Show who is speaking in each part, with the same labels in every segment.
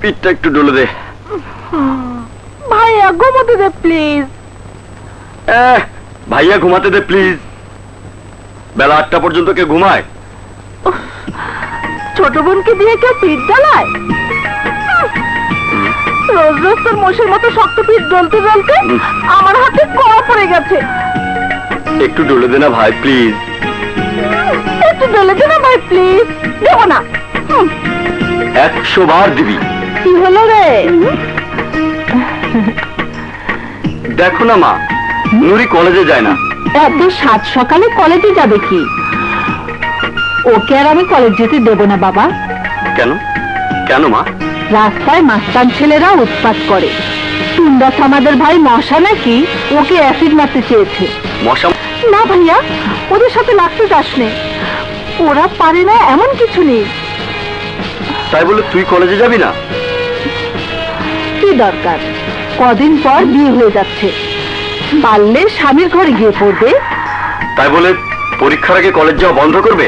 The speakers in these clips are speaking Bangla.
Speaker 1: পিঠটা একটু ডলে দে
Speaker 2: ভাইয়া, ঘুমাতে দে প্লিজ।
Speaker 1: ভাইয়া ঘুমাতে দে প্লিজ। বেলা 8টা পর্যন্ত কে ঘুমায়?
Speaker 2: ছোট বোনকে দিয়ে কেউ পিঠ জ্বালায়? রোজ রোজ তোর মোষের মতো শক্ত পিঠ ডলতে ডলতে আমার হাতে কড়া পড়ে গেছে।
Speaker 1: একটু ডলে দে না ভাই প্লিজ।
Speaker 2: একটু ডলে দে না ভাই প্লিজ। দেবো না।
Speaker 1: 100 বার দিবি।
Speaker 2: কি হলো রে?
Speaker 1: দেখো না মা, নুরি কলেজে যায় না।
Speaker 2: এত সাত সকালে কলেজে যাবে কি? ওকে আর আমি কলেজ যেতে দেব না বাবা।
Speaker 1: কেন? কেন মা?
Speaker 2: রাস্তায় মাস্তান ছেলেরা উৎপাত করে। টুন্ডাস আমাদের ভাই মশা নাকি ওকে অ্যাসিড মারতে চেয়েছে।
Speaker 1: মশা?
Speaker 2: না ভাইয়া, ওদের সাথে লাগতে যাস নে। ওরা পারে না এমন কিছু নেই।
Speaker 1: তাই বলে তুই কলেজে যাবি না?
Speaker 2: কি দরকার? কদিন পর বিয়ে হয়ে যাচ্ছে, পারলে স্বামীর ঘরে গিয়ে পড়বে।
Speaker 1: তাই বলে পরীক্ষার আগে কলেজ যাওয়া বন্ধ করবে?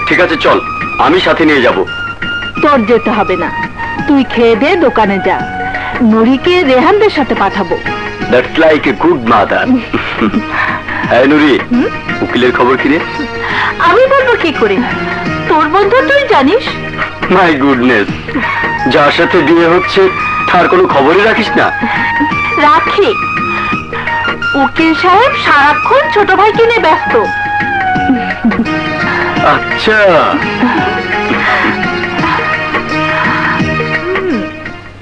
Speaker 1: ঠিক আছে চল, আমি সাথে নিয়ে যাব।
Speaker 2: তোর যেতে হবে না, তুই খেয়ে দে দোকানে যা। নুরিকে রেহানদের সাথে পাঠাবো।
Speaker 1: That's like a good mother. হ্যাঁ নুরি, উকিলের খবর কি রে?
Speaker 2: আমি বলবো কি করে? তোর বন্ধু তুই জানিস।
Speaker 1: মাই গুডনেস, যার সাথে বিয়ে হচ্ছে তার কোনো খবরই রাখিস না?
Speaker 2: রাখি। উকিল সাহেব সারাক্ষণ ছোট ভাইকে নিয়ে ব্যস্ত।
Speaker 1: আচ্ছা,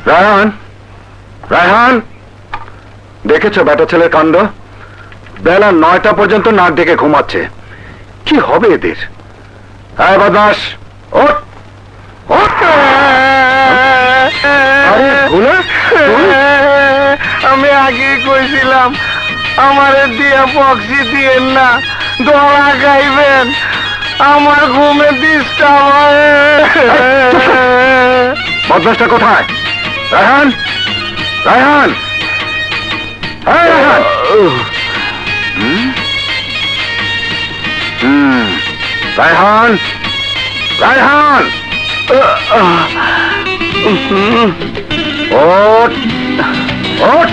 Speaker 1: রায়হান, রায়হান, দেখেছো বেটা ছেলের কাণ্ড? বেলা 9টা পর্যন্ত নাক ডেকে ঘুমাচ্ছে। কি হবে এদের? হ্যাঁ বদমাস, ওঠ ওঠ। আরে ভোলা,
Speaker 3: আমি আগে কইছিলাম আমারে দিয়া বক্সি দিয়েন না, দোয়া গাইবেন, আমার ঘুমে ডিস্টার্ব হয়।
Speaker 1: বদমাসটা কোথায়? রায়হান, রায়হান, হ্যাঁ রায়হান। রায়হান, রায়হান, ওঠ ওঠ।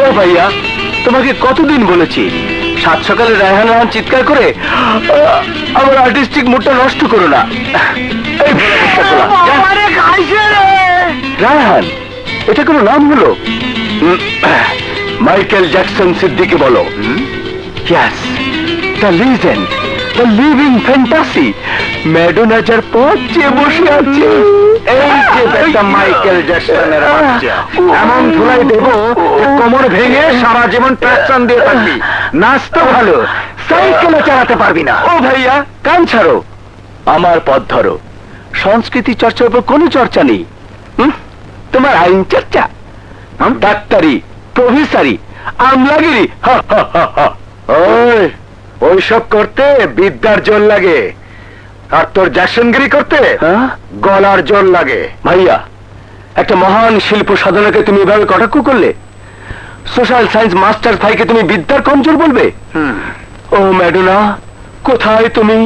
Speaker 1: ও ভাইয়া, তোমাকে কতদিন বলেছি সাত সকালে রায়হান রায়হান চিৎকার করে আমার আর্টিস্টিক মুডটা নষ্ট করো না। এই রায়হান, এটা কোনো নাম হলো? মাইকেল জ্যাকসন সিদ্দিকী বলো। Yes, the legend, the living fantasy. Madonna যার পথ চেয়ে বসে আছে। এই যে একটা মাইকেল জ্যাকসনের বাচ্চা, এমন ধুলাই দেব কোমর ভেঙে সারা জীবন ট্রাকশন দিয়ে থাকবি। নাচ তো ভালো, সাইকেলও চালাতে পারবি না। ও ভাইয়া, কান ছাড়ো, আমার পথ ধরো। সংস্কৃতি চর্চার উপর কোনো চর্চা নেই। তোমার আইন চর্চা, ডাক্তারি, প্রফেসরি, আমলাগিরি। ওইসব করতে বিদ্যার জোর লাগে, আর তোর জ্যাকসনগিরি করতে গলার জোর লাগে। ভাইয়া, একটা মহান শিল্প সাধনাকে তুমি এভাবে কটাক্ষ করলে? সোশ্যাল সায়েন্স মাস্টার ভাইকে তুমি বিদ্যার কমজোর বলবে? ও ম্যাডোনা, কোথায় তুমি?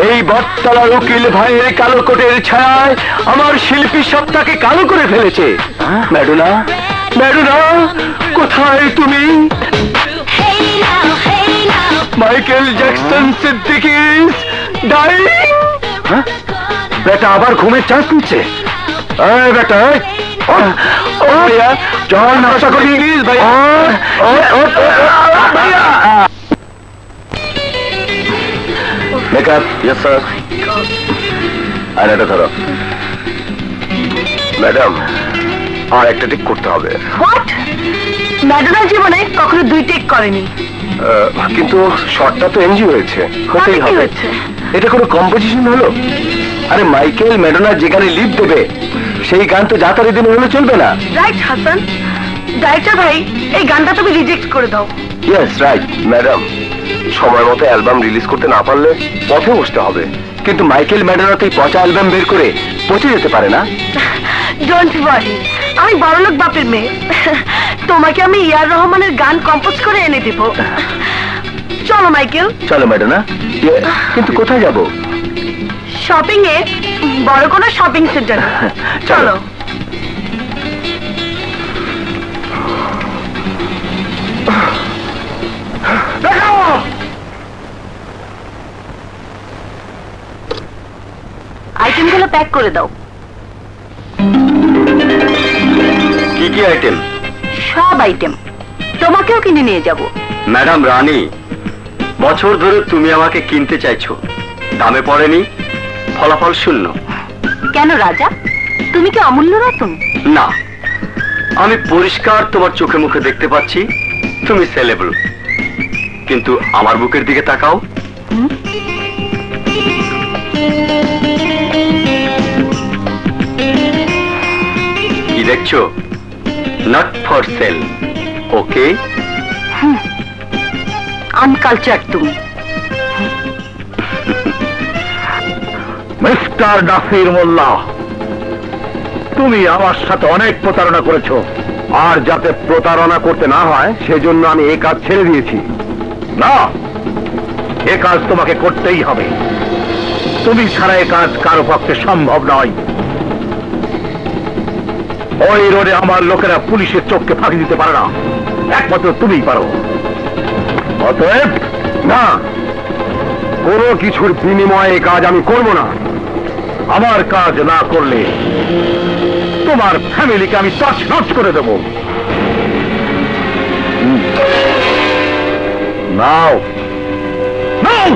Speaker 1: এই বটতলার উকিল ভাইয়ের কালো কোটের ছায়ায় আমার শিল্পী সত্তাকে কালো করে ফেলেছে। ম্যাডোনা, ম্যাডোনা, কোথায় তুমি? Michael Jackson Siddiqui dying. বেটা আবার ঘুমের চান্স নিচ্ছে। এই বেটা, ও ভাইয়া, চল আশা করি প্লিজ ভাইয়া। Makeup, yes sir. আর এটা ধরো। ম্যাডাম, আর একটা টেক করতে হবে।
Speaker 2: হোয়াট? ম্যাডোনা জীবনে কখনো 2 টেক করেনি।
Speaker 1: কিন্তু শটটা তো এনজি হয়েছে, হতেই হবে। এটা কোনো কম্পোজিশন হলো? আরে মাইকেল ম্যাডোনা যেখানে লিপ দেবে সেই গান তো যাতারি দিন হলে চলবে না।
Speaker 2: রাইট হাসান, ডাইরেক্টর ভাই এই গানটা তুমি রিজেক্ট করে দাও।
Speaker 1: ইয়েস রাইট ম্যাডাম, সময় মতো অ্যালবাম রিলিজ করতে না পারলে পথে বসতে হবে। কিন্তু মাইকেল ম্যাডোনা তো এই পচা অ্যালবাম বের করে পচে যেতে পারে না।
Speaker 2: ডোন্ট ওয়ারি, আমি বড়লোক বাপের মেয়ে, তোমাকে আমি ইয়ার রহমানের গান কম্পোজ করে এনে দেব। চলো মাইকেল।
Speaker 1: চলো ম্যাডোনা, কিন্তু কোথায় যাব?
Speaker 2: শপিং এ, বড় কোনো শপিং সেন্টার। চলো। আইটেমগুলো প্যাক করে দাও।
Speaker 1: কি কি আইটেম?
Speaker 2: সব আইটেম, তোমাকেও কিনে নিয়ে যাব।
Speaker 1: ম্যাডাম রানী, বছর ধরে তুমি আমাকে কিনতে চাইছো, দামে পড়েনি, ফলাফল শূন্য।
Speaker 2: কেন রাজা, তুমি কি অমূল্য রতন?
Speaker 1: না, আমি পরিষ্কার তোমার চোখে মুখে দেখতে পাচ্ছি তুমি সেলেবল, কিন্তু আমার বুকের দিকে তাকাও। কি দেখছো? নট ফর সেল, ওকে?
Speaker 2: আনকালচার তুমি।
Speaker 1: মিস্টার নাসির মোল্লা, তুমি আমার সাথে অনেক প্রতারণা করেছো, আর যাতে প্রতারণা করতে না হয় সেজন্য আমি এই কাজ ছেড়ে দিয়েছি। না, এ কাজ তোমাকে করতেই হবে, তুমি ছাড়া এ কাজ কারো পক্ষে সম্ভব নয়। ওই রোডে আমার লোকেরা পুলিশের চোখকে ফাঁকি দিতে পারে না, একমাত্র তুমিই পারো। অতএব না, কোনো কিছুর বিনিময়ে এই কাজ আমি করব না। আমার কাজ না করলে তোমার ফ্যামিলিকে আমি তছনছ করে দেব। নাও নাও।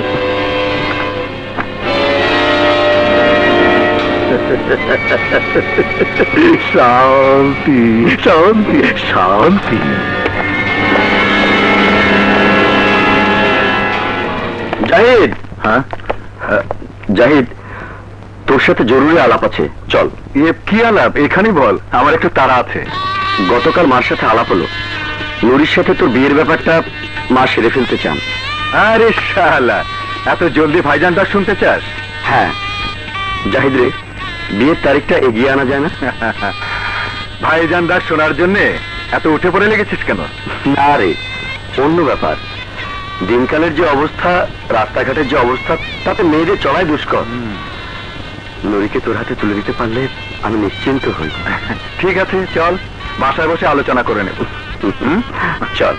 Speaker 1: শান্তি শান্তি শান্তি। জাহিদ। হ্যাঁ জাহিদ, তোর সাথে জরুরি আলাপ আছে, চল। কি আলাপ? এখানেই বল, আমার একটু তাড়া আছে। গতকাল মার সাথে আলাপ হলো, নুরির সাথে তোর বিয়ের ব্যাপারটা মা সেরে ফেলতে চান। আরে শালা, এত জলদি ভাইজানটা শুনতে চাস? হ্যাঁ জাহিদ রে, বিয়ের তারিখটা এগিয়ে আনা যায় না? ভাইজানটা শোনার জন্যে এত উঠে পড়ে লেগেছিস কেন? না রে, অন্য ব্যাপার। দিনকালের যে অবস্থা, রাস্তাঘাটের যে অবস্থা, তাতে মেয়েদের চলাই দুষ্কর। নুরিকে তোর হাতে তুলে দিতে পারলে আমি নিশ্চিন্ত হই। ঠিক আছে, চল বাসায় বসে আলোচনা করে নেব। চল।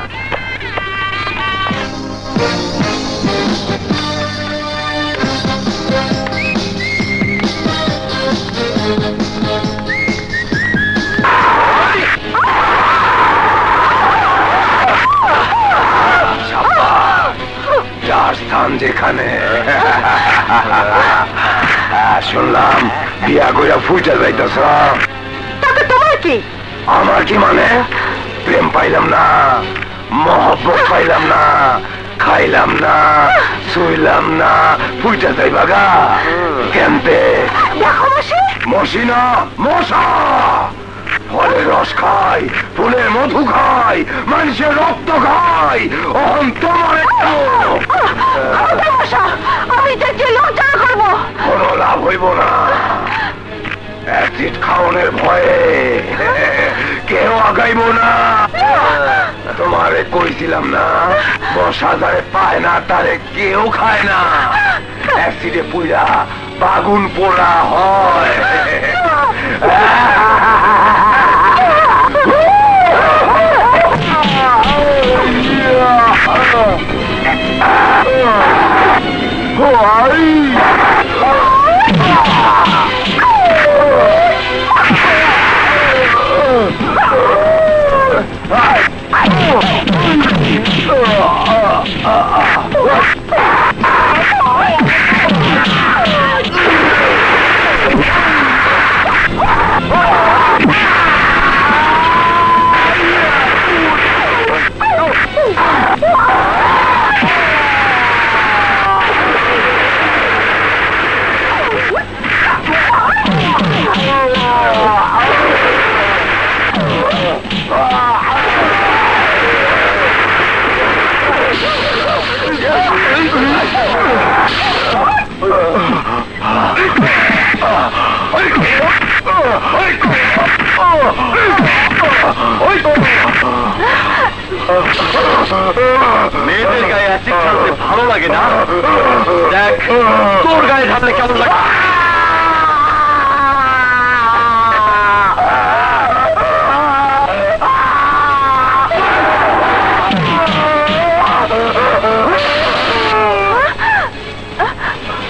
Speaker 1: যার স্থান যেখানে, শুনলাম বিয়া কইরা ফুইটা যাইতেছ।
Speaker 2: তাতে তোমার কি?
Speaker 1: আমার কি মানে? প্রেম পাইলাম না, মহব্বত পাইলাম না, খাইলাম না, শুইলাম না, ফুইটা যাই বাগা। কেনতে?
Speaker 2: দেখো মাসি,
Speaker 1: মশি না, মশা। ফলের রস খাই, ফুলের মধু খাই, মানুষের রক্ত খাই। অহন তোমার
Speaker 2: আমি দেখছি লজ্জা করবো।
Speaker 1: কোনো লাভ হইব না। অ্যাসিড খাওয়ানোর ভয়ে কেউ আগাইব না। তোমারে কইছিলাম না, বসা যারে পায় না তারে কেউ খায় না। অ্যাসিডে পুইরা বাগুন পোড়া হয়। Oh! মেয়েদের গায়ে অ্যাসিড ঢালতে ভালো লাগে না? দেখ তোর গায়ে ঢাললে কেমন লাগে।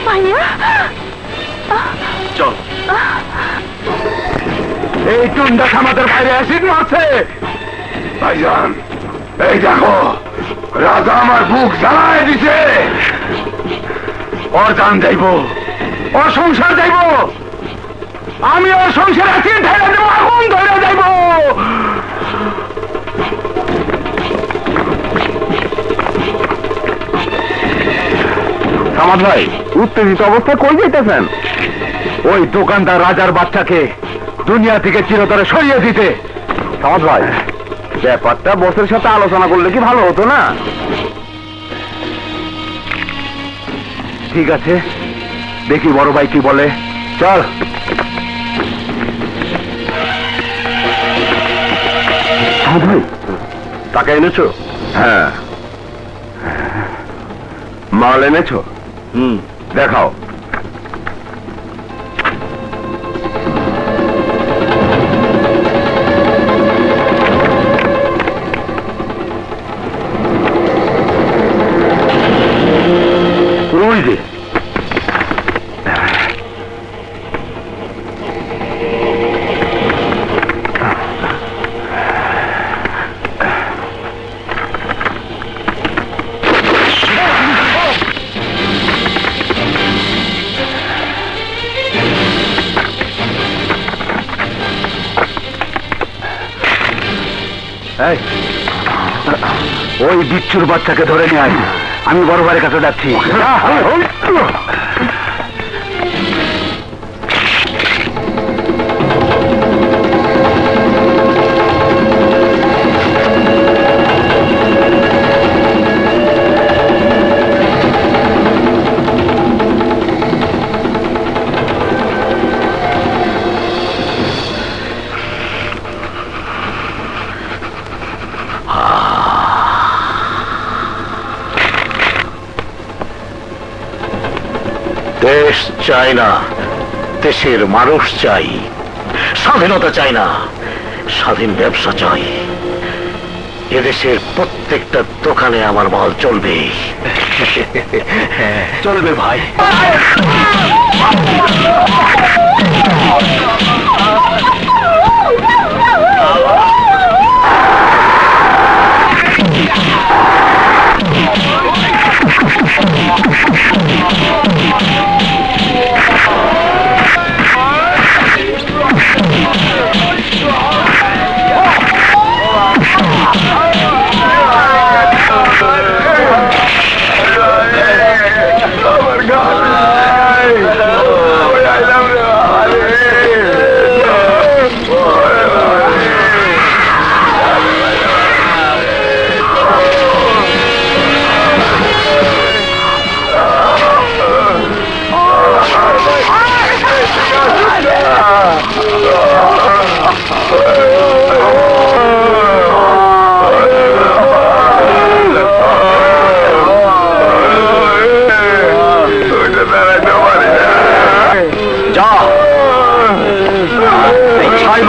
Speaker 2: ভাইয়া
Speaker 1: চল। এই টুন্ডা আমাদের বাইরে অ্যাসিড মারছে।
Speaker 3: ভাইজান, এই দেখো, রাজা আমার বুক জ্বালায় দিছে। ওর জান যাইব, ওর সংসার যাইব, আমি ওর সংসার অ্যাসিড ঢেলে দেবো, আগুন ধরে যাইব।
Speaker 1: সামাদ ভাই, উত্তেজিত অবস্থা কই যাইতেছেন? ওই দোকানদার রাজার বাচ্চাকে দুনিয়া থেকে চিরতরে সরিয়ে দিতে। সামাদ ভাই, ব্যাপারটা বসের সাথে আলোচনা করলে কি ভালো হতো না? ঠিক আছে, দেখি বড় ভাই কি বলে। চল। সামাদ ভাই, টাকা এনেছো? হ্যাঁ। মাল এনেছো? দেখাও। রুইদে ওই বিচ্ছুর বাচ্চাকে ধরে নিয়ে আয়। আমি বড় ভাইয়ের কাছে যাচ্ছি।
Speaker 3: দেশ চাই না, দেশের মানুষ চাই। স্বাধীনতা চাই না, স্বাধীন ব্যবসা চাই। এদেশের প্রত্যেকটা দোকানে আমার মাল চলবে।
Speaker 1: চলবে ভাই।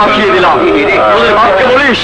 Speaker 1: মাখিয়ে দিলাম, তোদের বাপকে বলিস।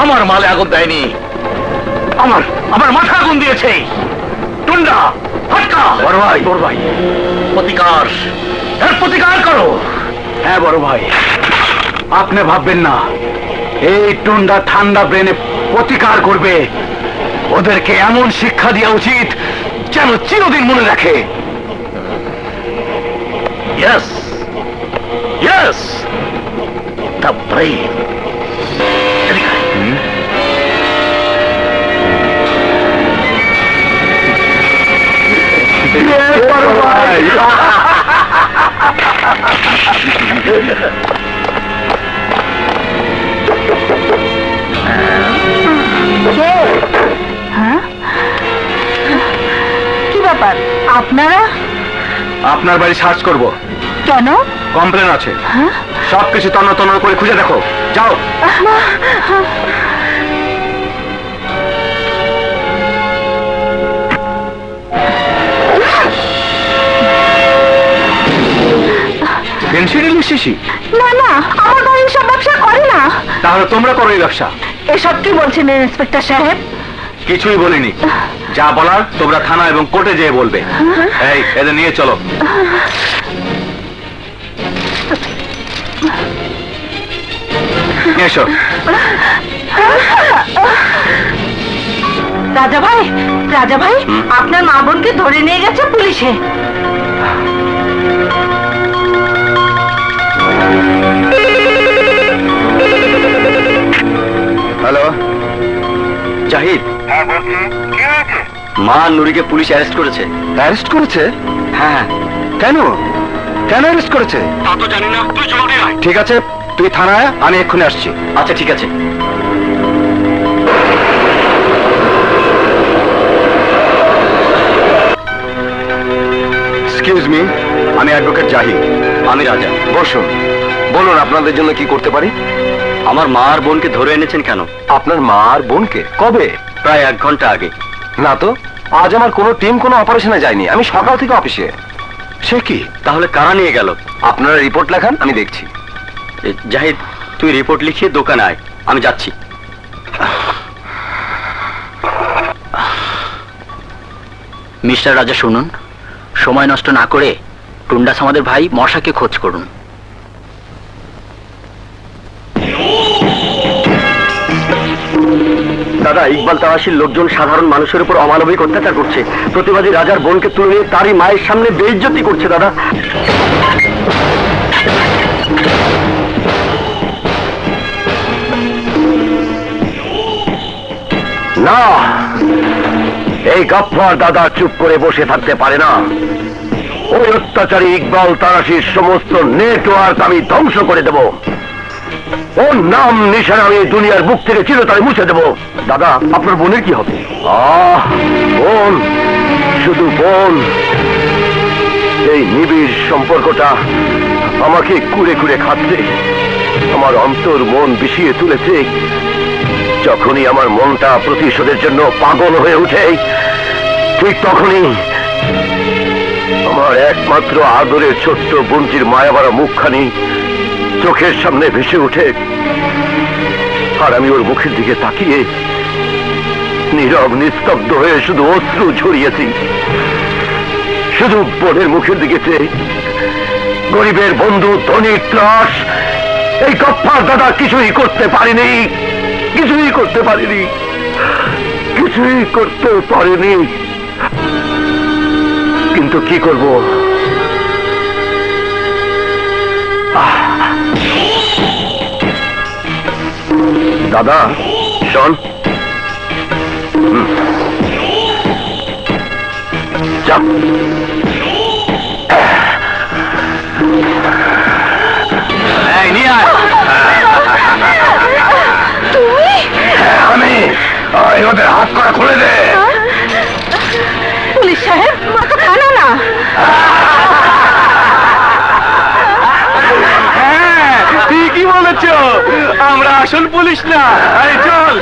Speaker 1: আমার মালে আগুন দেয়নি, আমার মাথা আগুন দিয়েছে। টুন্ডা, ফটকা। বড় ভাই, বড় ভাই, প্রতিকার, এর প্রতিকার করো। হ্যাঁ বড় ভাই, আপনি ভাববেন না এই টুন্ডা ঠান্ডা ব্রেনে প্রতিকার করবে। ওদেরকে এমন শিক্ষা দেওয়া উচিত যেন চিরদিন মনে রাখে।
Speaker 3: Yes, yes, the brain.
Speaker 2: কি ব্যাপার আপনারা?
Speaker 1: আপনার বাড়ি সার্চ করব।
Speaker 2: কেন?
Speaker 1: কমপ্লেন আছে। সবকিছু তন্ন তন্ন করে খুঁজে দেখো, যাও। পেন্সিলের শিশি?
Speaker 2: না না, আমার ভাই এসব ব্যবসা করে না।
Speaker 1: তাহলে তোমরা করো এই ব্যবসা।
Speaker 2: এসব কি বলছেন ইন্সপেক্টর সাহেব?
Speaker 1: কিছুই বলিনি, যা বলার তোমরা থানা এবং কোর্টে যেয়ে বলবে। এই এদের নিয়ে চলো। এসো।
Speaker 2: রাজা ভাই, রাজা ভাই, আপনার মা বোনকে ধরে নিয়ে গেছে পুলিশে।
Speaker 1: হ্যালো জাহিদ।
Speaker 3: হ্যাঁ বলছি, কি হয়েছে?
Speaker 1: মা নুরিকে পুলিশ অ্যারেস্ট করেছে। অ্যারেস্ট করেছে? হ্যাঁ। কেন কেন অ্যারেস্ট করেছে?
Speaker 3: তা তো জানি না, তুই জলদি আয়।
Speaker 1: ঠিক আছে, তুই থানায়, আমি এক্ষুনি আসছি। আচ্ছা ঠিক আছে। এক্সকিউজ মি, আমি অ্যাডভোকেট জাহিদ। আমি রাজা। বসুন, বলুন আপনাদের জন্য কি করতে পারি। আমার মা আর বোনকে ধরে এনেছেন কেন? আপনার মা আর বোনকে? কবে? প্রায় 1 ঘন্টা আগে। না তো, আজ আমার কোনো টিম কোনো অপারেশনে যায়নি, আমি সকাল থেকে অফিসে। সে কি? তাহলে কারা নিয়ে গেল? আপনারা রিপোর্ট লেখান, আমি দেখছি। জাহিদ, তুই রিপোর্ট লিখিয়ে দোকানে আয়, আমি যাচ্ছি।
Speaker 4: মিস্টার রাজা শুনুন, সময় নষ্ট না করে টুন্ডাস আমাদের ভাই মশাকে খোঁজ করুন।
Speaker 1: দাদা, ইকবাল তাওয়াশির লোকজন সাধারণ মানুষের উপর অমানবিক অত্যাচার করছে। প্রতিবাদী রাজার বোনকে তুলে নিয়ে তারই মায়ের সামনে বেইজ্জতি করছে। দাদা, না, এই গফফার দাদা চুপ করে বসে থাকতে পারে না। ওই অত্যাচারী ইকবাল তারাশির সমস্ত নেটওয়ার্ক আমি ধ্বংস করে দেব। ওর নাম নিশানা আমি দুনিয়ার বুক থেকে চিরতরে মুছে দেব। দাদা, আপনার বোনের কি হবে? বোন, শুধু বোন। এই নিবিড় সম্পর্কটা আমাকে কুড়ে কুড়ে খাচ্ছে, আমার অন্তর মন বিষিয়ে তুলেছে। যখনই আমার মনটা প্রতিশোধের জন্য পাগল হয়ে উঠে, ঠিক তখনই আমার একমাত্র আদরের ছোট্ট বোনটির মায়াভরা মুখখানি চোখের সামনে ভেসে ওঠে। আর আমি ওর মুখের দিকে তাকিয়ে নীরব নিস্তব্ধ হয়ে শুধু অশ্রু ঝরিয়েছি, শুধু বোনের মুখের দিকে চেয়ে। গরিবের বন্ধু ধনীর ত্রাস এই গফফার দাদা কিছুই করতে পারেনি, কিছুই করতে পারেনি, কিছুই করতে পারেনি। কিন্তু কি করব? দাদা শোন, যা। এই নিয়ে আয়। আমি ওদের হাত করা খুলে দে।
Speaker 2: পুলিশ সাহেব, মাথা খানা না।
Speaker 1: ঠিকই বলেছ, আমরা আসল পুলিশ না। আরে চল।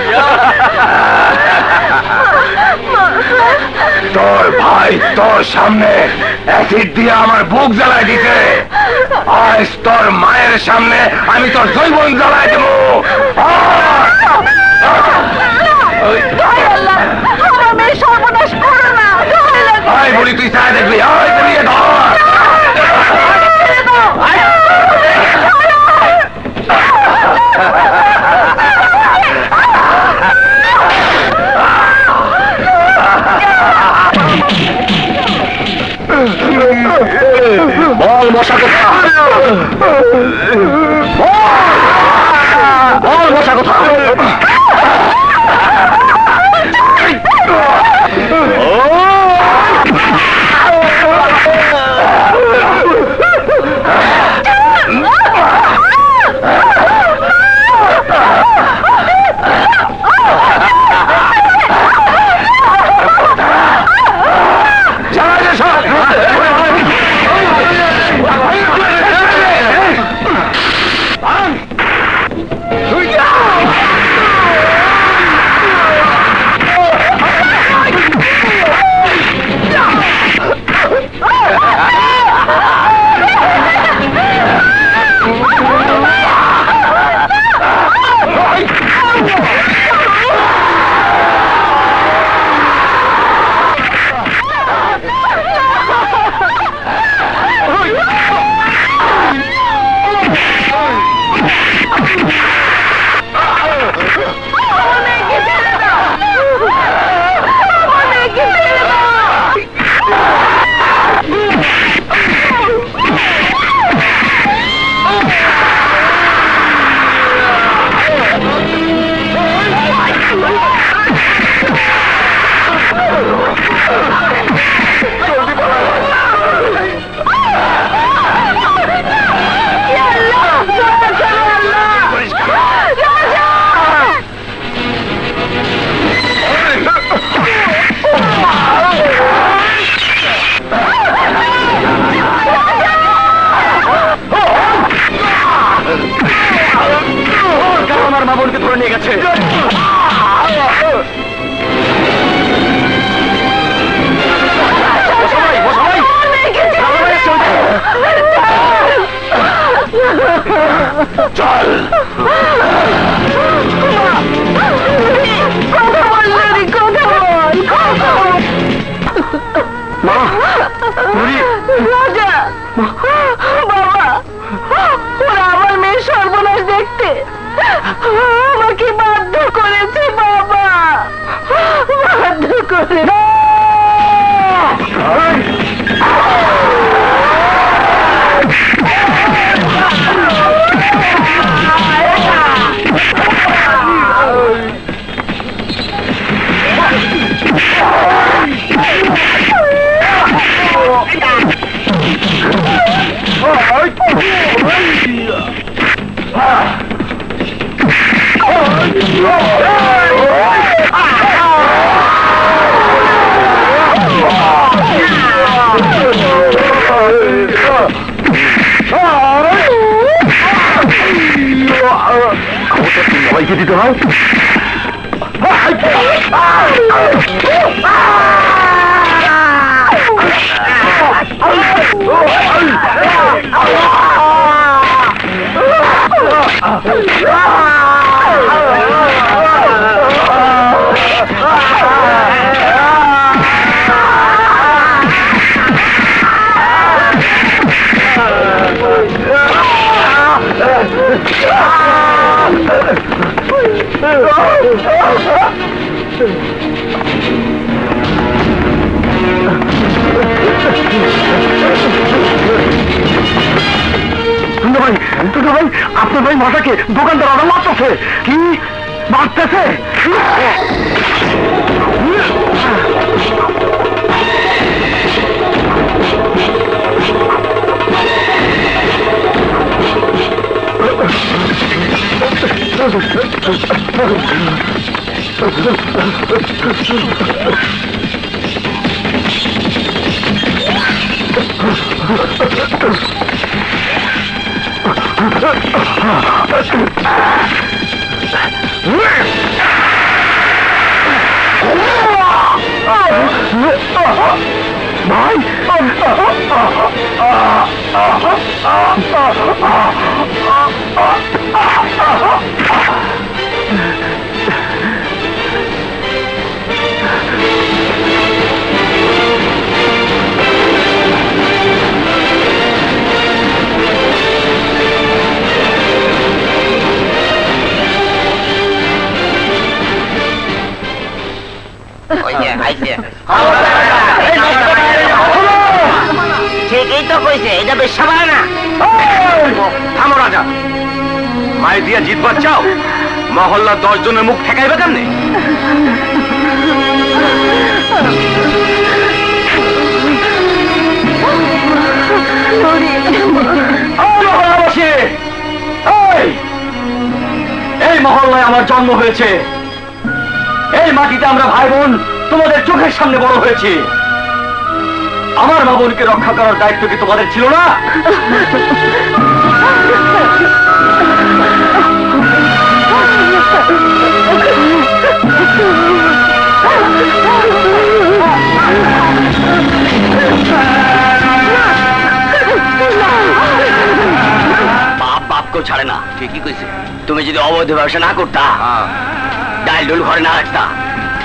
Speaker 1: তোর ভাই তোর সামনে অ্যাসিড দিয়ে আমার বুক জ্বালায় দিতে, আজ তোর মায়ের সামনে আমি তোর জৈবন জ্বালায় দেব।
Speaker 2: আমার মেয়ে সর্বনাশ করো না।
Speaker 1: বলি তুই চাই দেখবি, ধর।
Speaker 3: বল মশা কোথায়? আমার মা বোনকে ধরে নিয়ে গেছে। চল মা,
Speaker 2: রাজা, বাবা, ওরা আমার মেয়ে সর্বনাশ দেখতে আমাকে বাধ্য করেছে বাবা, বাধ্য করে।
Speaker 1: সবাইকে দিতে হয়। ভাই, আপনার ভাই মাথাকে দোকানদার আরো মারতেছে। কি মারতেছে? ভাই,
Speaker 5: ঠিকই তো কইছে, এটা বেশ না।
Speaker 1: থামো রাজা, মায়ের দিয়া জিতবার চাও? মহল্লার 10 জনের মুখ ঠেকাইবে কেমনে? মহল্লাবাসী, এই মহল্লায় আমার জন্ম হয়েছে, এই মাটিতে আমরা ভাই বোন তোমাদের চোখের সামনে বড় হয়েছি। আমার মা বোনকে রক্ষা করার দায়িত্ব কি তোমাদের ছিল না?
Speaker 4: বাপ বাপকেও ছাড়ে না। ঠিকই কইছে। তুমি যদি অবৈধ ব্যবসা না করতা, ডাল ডুল ঘরে না রাখতা,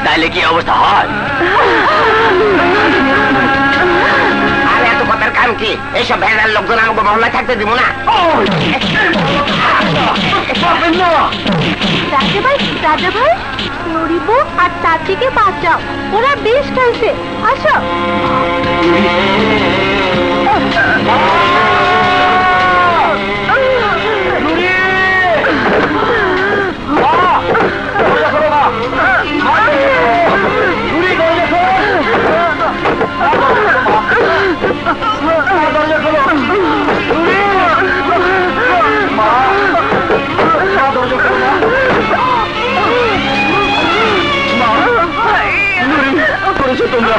Speaker 4: তাইলে কি অবস্থা হয়?
Speaker 5: আর এত কথার কাম কি? এইসব ভেড়ার লোকজন আমাকে মহল্লায় থাকতে দিব না।
Speaker 2: রাজা ভাই, নরিবু আর চাচিকে বাঁচাও, ওরা বেশ খেলছে। আসো।
Speaker 1: তোমরা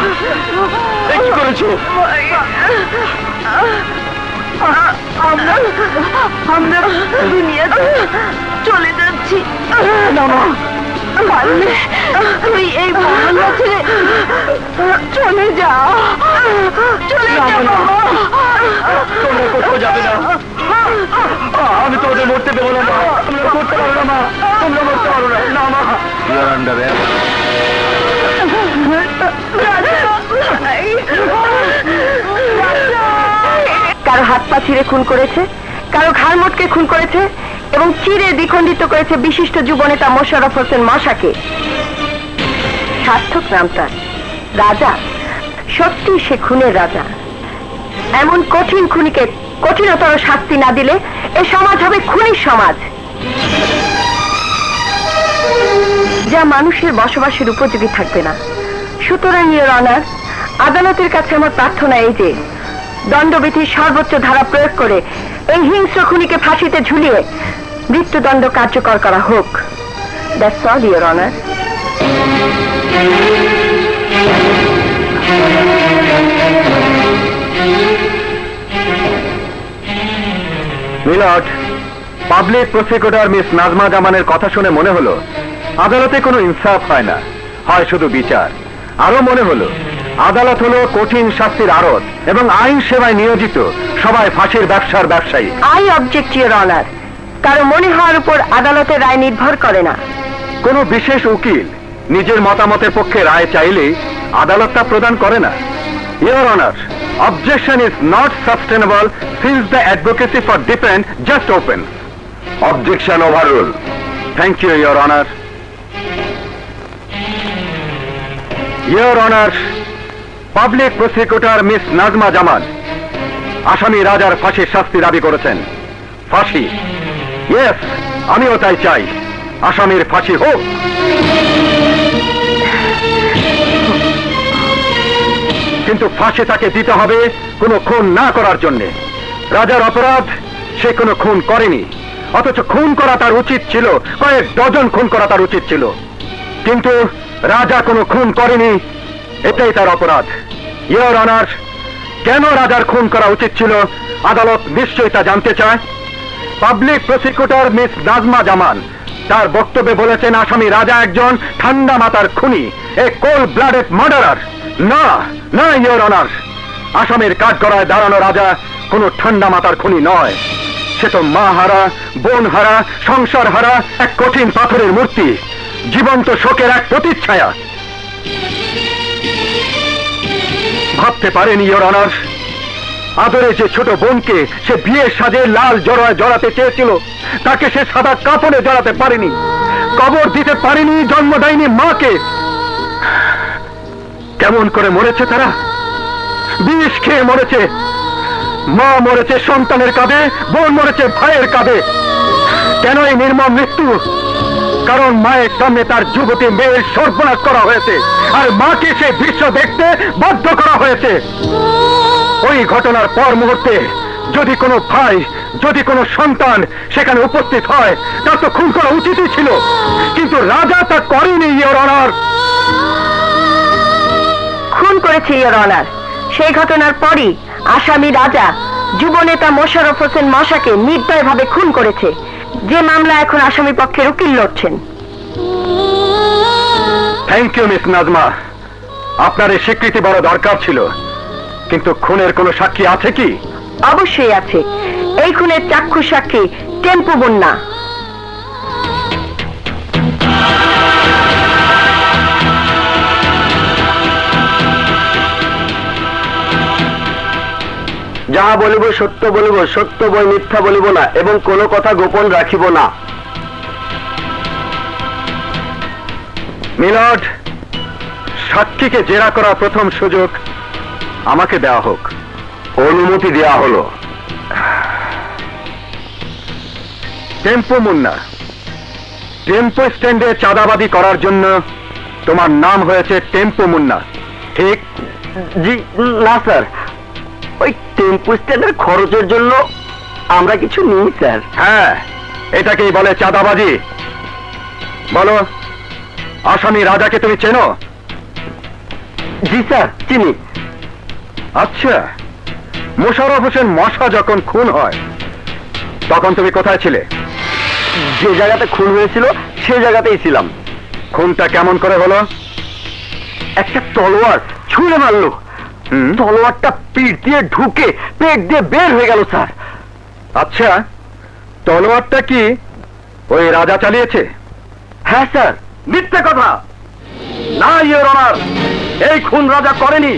Speaker 1: কি করেছো?
Speaker 2: আমরা দুনিয়াতে চলে যাচ্ছি। পারলে তুই এই মহল্লা ছেড়ে চলে যা, চলে যা।
Speaker 1: তোমরা কোথাও যাবে না, আমি তোমাদের মরতে দেবো না। তোমরা করতে পারো না মা, তোমরা মরতে পারো না। না মা, ইউর আন্ডার
Speaker 2: কারো হাত পা ছিঁড়ে খুন করেছে, কারো ঘাড় মটকে খুন করেছে এবং চিরে দ্বিখণ্ডিত করেছে বিশিষ্ট যুবনেতা মোশাররফ হোসেন মশাকে। সার্থক নাম তার, রাজা। সত্যি সে খুনের রাজা। এমন কঠিন খুনিকে কঠিনতর শাস্তি না দিলে এ সমাজ হবে খুনির সমাজ, যা মানুষের বসবাসের উপযোগী থাকবে না। সুতরাং ইওর অনার, আদালতের কাছে আমার প্রার্থনা এই যে দণ্ডবিধির সর্বোচ্চ ধারা প্রয়োগ করে এই হিংস্র খুনিকে ফাঁসিতে ঝুলিয়ে মৃত্যুদণ্ড কার্যকর করা হোক। That's all your honour.
Speaker 1: Milord, public prosecutor miss Nazma জামানের কথা শুনে মনে হলো আদালতে কোনো ইনসাফ হয় না, হয় শুধু বিচার। আরো মনে হলো আদালত হলো কঠিন শাস্তির আড়ত এবং আইন সেবায় নিয়োজিত সবাই ফাঁসির ব্যবসার ব্যবসায়ী।
Speaker 2: I object your honour. কারো মনে হওয়ার উপর আদালতের রায় নির্ভর করে না।
Speaker 1: কোনো বিশেষ উকিল নিজের মতামতের পক্ষে রায় চাইলে আদালত তা প্রদান করে না। Your honour, objection is not sustainable since the advocacy for defense just opened. Objection overruled. Thank you, Your Honor. Your Honor, public prosecutor miss Nazma Zaman আসামি রাজার ফাঁসির শাস্তি দাবি করেছেন। ফাঁসি, ইয়েস, আমিও তাই চাই। আসামির ফাঁসি হোক। কিন্তু ফাঁসি তাকে দিতে হবে কোনো খুন না করার জন্য। রাজার অপরাধ, সে কোনো খুন করেনি, অথচ খুন করা তার উচিত ছিল, কয়েক ডজন খুন করা তার উচিত ছিল। কিন্তু রাজা কোনো খুন করেনি, এটাই তার অপরাধ। ইওর অনার, কেন রাজার খুন করা উচিত ছিল আদালত নিশ্চয়ই তা জানতে চায়। পাবলিক প্রসিকিউটর মিস নাজমা জামান তার বক্তব্যে বলেছেন আসামি রাজা একজন ঠান্ডা মাথার খুনি, এ কোল্ড ব্লাডেড মার্ডারার। না না ইওর অনার, আসামির কাঠগড়ায় দাঁড়ানো রাজা কোনো ঠান্ডা মাথার খুনি নয়। সে তো মা হারা, বোন হারা, সংসার হারা এক কঠিন পাথরের মূর্তি, জীবন্ত শোকের এক প্রতিচ্ছায়া। ভাবতে পারেন ইওর অনার, আদরে যে ছোট বোনকে সে বিয়ের সাজে লাল জড়ায় জড়াতে চেয়েছিল, তাকে সে সাদা কাপড়ে জড়াতে পারেনি, কবর দিতে পারেনি, জন্ম দেয়নি মাকে। কেমন করে মরেছে তারা? বিষ খেয়ে মরেছে। মা মরেছে সন্তানের কাঁধে, বোন মরেছে ভাইয়ের কাঁধে। কেন এই নির্মম মৃত্যু? কারণ মায়ের সামনে তার যুবতী মেয়ের সর্বনাশ করা হয়েছে, আর মাকে সেই দৃশ্য দেখতে বাধ্য করা হয়েছে। ওই ঘটনার পর মুহূর্তে যদি কোনো ভাই, যদি কোনো সন্তান সেখানে উপস্থিত হয়, তার তো খুন করা উচিতই ছিল, কিন্তু রাজা তা করেনি, ইওর অনার।
Speaker 2: খুন করেছে ইওর অনার। সেই ঘটনার পরই আসামি রাজা যুবনেতা মোশাররফ হোসেন মশাকে নির্দয়ভাবে খুন করেছে, যে মামলা এখন আসামি পক্ষের উকিল লড়ছেন।
Speaker 1: থ্যাংক ইউ মিস নাজমা, আপনার এই স্বীকৃতি বড় দরকার ছিল। কিন্তু খুনের কোনো সাক্ষী আছে কি?
Speaker 2: অবশ্যই আছে। এই খুনের চাক্ষুষ সাক্ষী টেম্পু বন্যা।
Speaker 1: যাহা বলিব সত্য বলিব, সত্য বই মিথ্যা বলিব না, এবং কোনো কথা গোপন রাখিব না। মিলর্ড, সাক্ষীকে জেরা করার প্রথম সুযোগ আমাকে দেওয়া হোক। অনুমতি দেওয়া হলো। টেম্পো মুন্না, টেম্পো স্ট্যান্ডে চাঁদাবাদি করার জন্য তোমার নাম হয়েছে টেম্পো মুন্না, ঠিক? জি না স্যার, ওই টেম্পো স্ট্যান্ডের খরচের জন্য আমরা কিছু নিই স্যার। হ্যাঁ, এটাকেই বলে চাঁদাবাজি। বলো, আসামি রাজাকে তুমি চেনো? জি স্যার, চিনি। আচ্ছা, মোশাররফ হোসেন মশা যখন খুন হয় তখন তুমি কোথায় ছিলে? যে জায়গাতে খুন হয়েছিল সে জায়গাতেই ছিলাম। খুনটা কেমন করে হলো? একটা তলোয়ার ছুঁড়ে মারলো, তলোয়ারটা পিঠ দিয়ে ঢুকে পেট দিয়ে বের হয়ে গেল স্যার। আচ্ছা, তলোয়ারটা কি ওই রাজা চালিয়েছে? হ্যাঁ স্যার। মিথ্যে কথা। না ইওর অনার, এই খুন রাজা করেনি,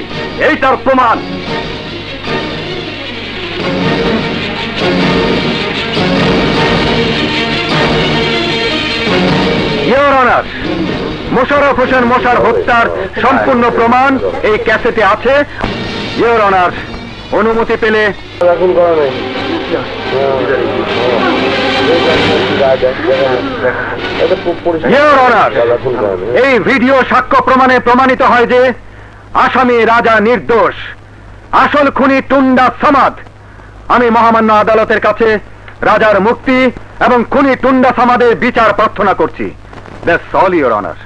Speaker 1: এই তার প্রমাণ। ইওর অনার, মোশাররফ হোসেন মশার হত্যার সম্পূর্ণ প্রমাণ এই ক্যাসেটে আছে। ইওর অনার, অনুমতি পেলে ইওর অনার, এই ভিডিও সাক্ষ্য প্রমাণে প্রমাণিত হয় যে আসামি রাজা নির্দোষ, আসল খুনি টুন্ডা সামাদ। আমি মহামান্য আদালতের কাছে রাজার মুক্তি এবং খুনি টুন্ডা সামাদের বিচার প্রার্থনা করছি। That's all your honour.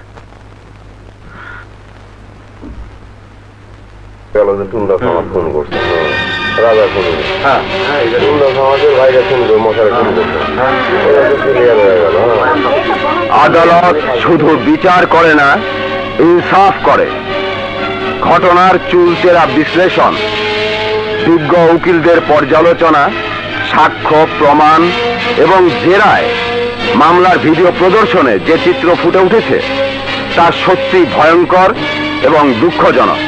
Speaker 6: টুন্ডা সমাজ খুন করছে, রাজা খুন।
Speaker 1: হ্যাঁ,
Speaker 6: টুন্ডা সমাজের ভাইরা খুন করে মশারে খুন করছে, ক্লিয়ার হয়ে গেল।
Speaker 1: আদালত শুধু বিচার করে না, ইনসাফ করে। ঘটনার চুলচেরা বিশ্লেষণ, বিজ্ঞ উকিলদের পর্যালোচনা, সাক্ষ্য প্রমাণ এবং জেরায় মামলার ভিডিও প্রদর্শনে যে চিত্র ফুটে উঠেছে তা সত্যি ভয়ঙ্কর এবং দুঃখজনক।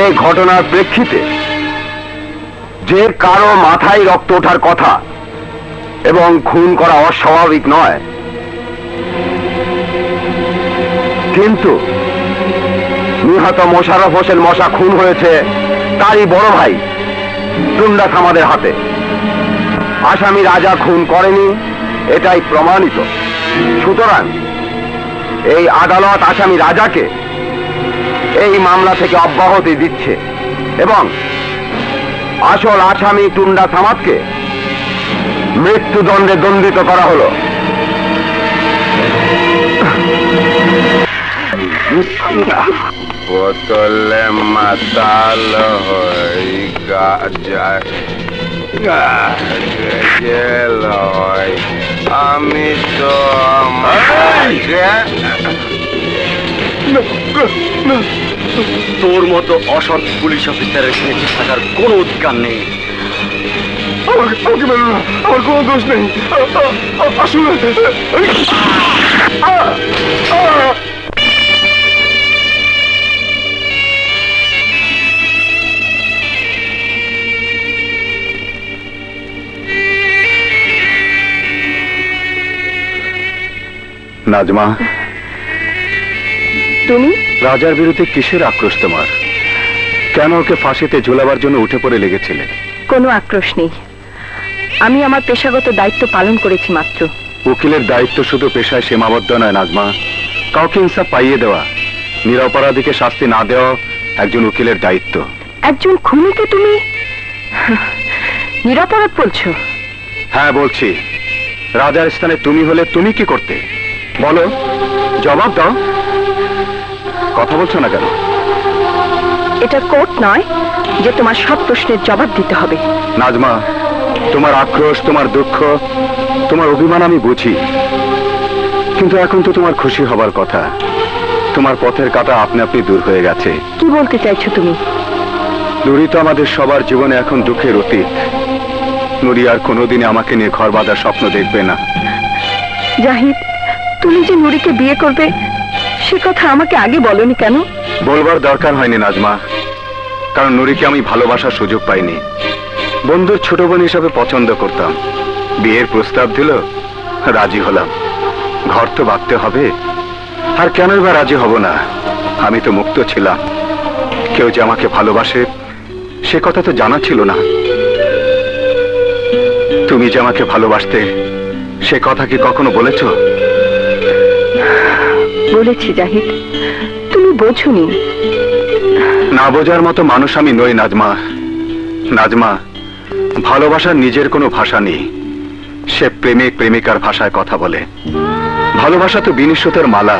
Speaker 1: এই ঘটনার প্রেক্ষিতে যে কারো মাথায় রক্ত ওঠার কথা এবং খুন করা অস্বাভাবিক নয়, কিন্তু নিহত মোশাররফ হোসেন মশা খুন হয়েছে তারই বড় ভাই টুন্ডা সামাদের হাতে। আসামি রাজা খুন করেনি, এটাই প্রমাণিত। সুতরাং এই আদালত আসামি রাজাকে এই মামলা থেকে অব্যাহতি দিচ্ছে এবং আসল আসামি টুন্ডা সামাদকে মৃত্যুদণ্ডে দণ্ডিত করা হলো।
Speaker 6: বোতলে মাতাল হই গেল, আমি তো
Speaker 4: তোর মতো অসৎ পুলিশ অফিসারের বেঁচে থাকার কোনো অধিকার নেই।
Speaker 6: আমাকে মেরো না, আমার কোনো দোষ নেই। আসলে
Speaker 1: নাজমা,
Speaker 2: তুমি
Speaker 1: রাজার বিরুদ্ধে কিসের আক্রোশ তোমার? কেন ওকে ফাঁসিতে ঝুলাবার জন্য উঠে পড়ে লেগেছিলে?
Speaker 2: কোনো আক্রোশ নেই, আমি আমার পেশাগত দায়িত্ব পালন করেছি মাত্র।
Speaker 1: উকিলের দায়িত্ব শুধু পেশায় সীমাবদ্ধ নয় নাজমা, কাউকে ইনসাফ পাইয়ে দেওয়া, নিরপরাধীকে শাস্তি না দেওয়া একজন উকিলের দায়িত্ব।
Speaker 2: একজন খুনিকে তুমি নিরপরাধ বলছো?
Speaker 1: হ্যাঁ বলছি। রাজার স্থানে তুমি হলে তুমি কি করতে বলো, জবাব দাও। কথা বলছো না কেন?
Speaker 2: এটা কোর্ট নয় যে তোমার সব প্রশ্নের জবাব দিতে হবে।
Speaker 1: নাজমা, তোমার আক্রোশ, তোমার দুঃখ, তোমার অভিমান আমি বুঝি, কিন্তু এখন তো তোমার খুশি হবার কথা। তোমার পথের কাঁটা আপনি আপনি দূর হয়ে গেছে।
Speaker 2: কি বলতে চাইছো তুমি?
Speaker 1: নুরি তো আমাদের সবার জীবনে এখন দুঃখের অতীত। নুরি আর কোনোদিনই আমাকে নিয়ে ঘর বাঁধার স্বপ্ন দেখবে না।
Speaker 2: জাহিদ, তুমি যে নুরিকে বিয়ে করবে সে কথা আমাকে আগে বলনি কেন?
Speaker 1: বলবার দরকার হয়নি নাজমা, কারণ নুরিকে আমি ভালোবাসার সুযোগ পাইনি। বন্ধুর ছোট বোন হিসাবে পছন্দ করতাম। বিয়ের প্রস্তাব দিল, রাজি হলাম। ঘর তো বাঁধতে হবে, আর কেনই বা রাজি হব না? আমি তো মুক্ত ছিলাম। কেউ যে আমাকে ভালোবাসে সে কথা তো জানা ছিল না। তুমি যে আমাকে ভালোবাসতে সে কথা কি কখনো বলেছো?
Speaker 2: বলেছি জাহিদ, তুমি বোঝোনি।
Speaker 1: না বোঝার মতো মানুষ আমি নই নাজমা। নাজমা, ভালোবাসার নিজের কোনো ভাষা নেই। সে প্রেমিক প্রেমিকার ভাষায় কথা বলে। ভালোবাসা তো বিনিশতের মালা।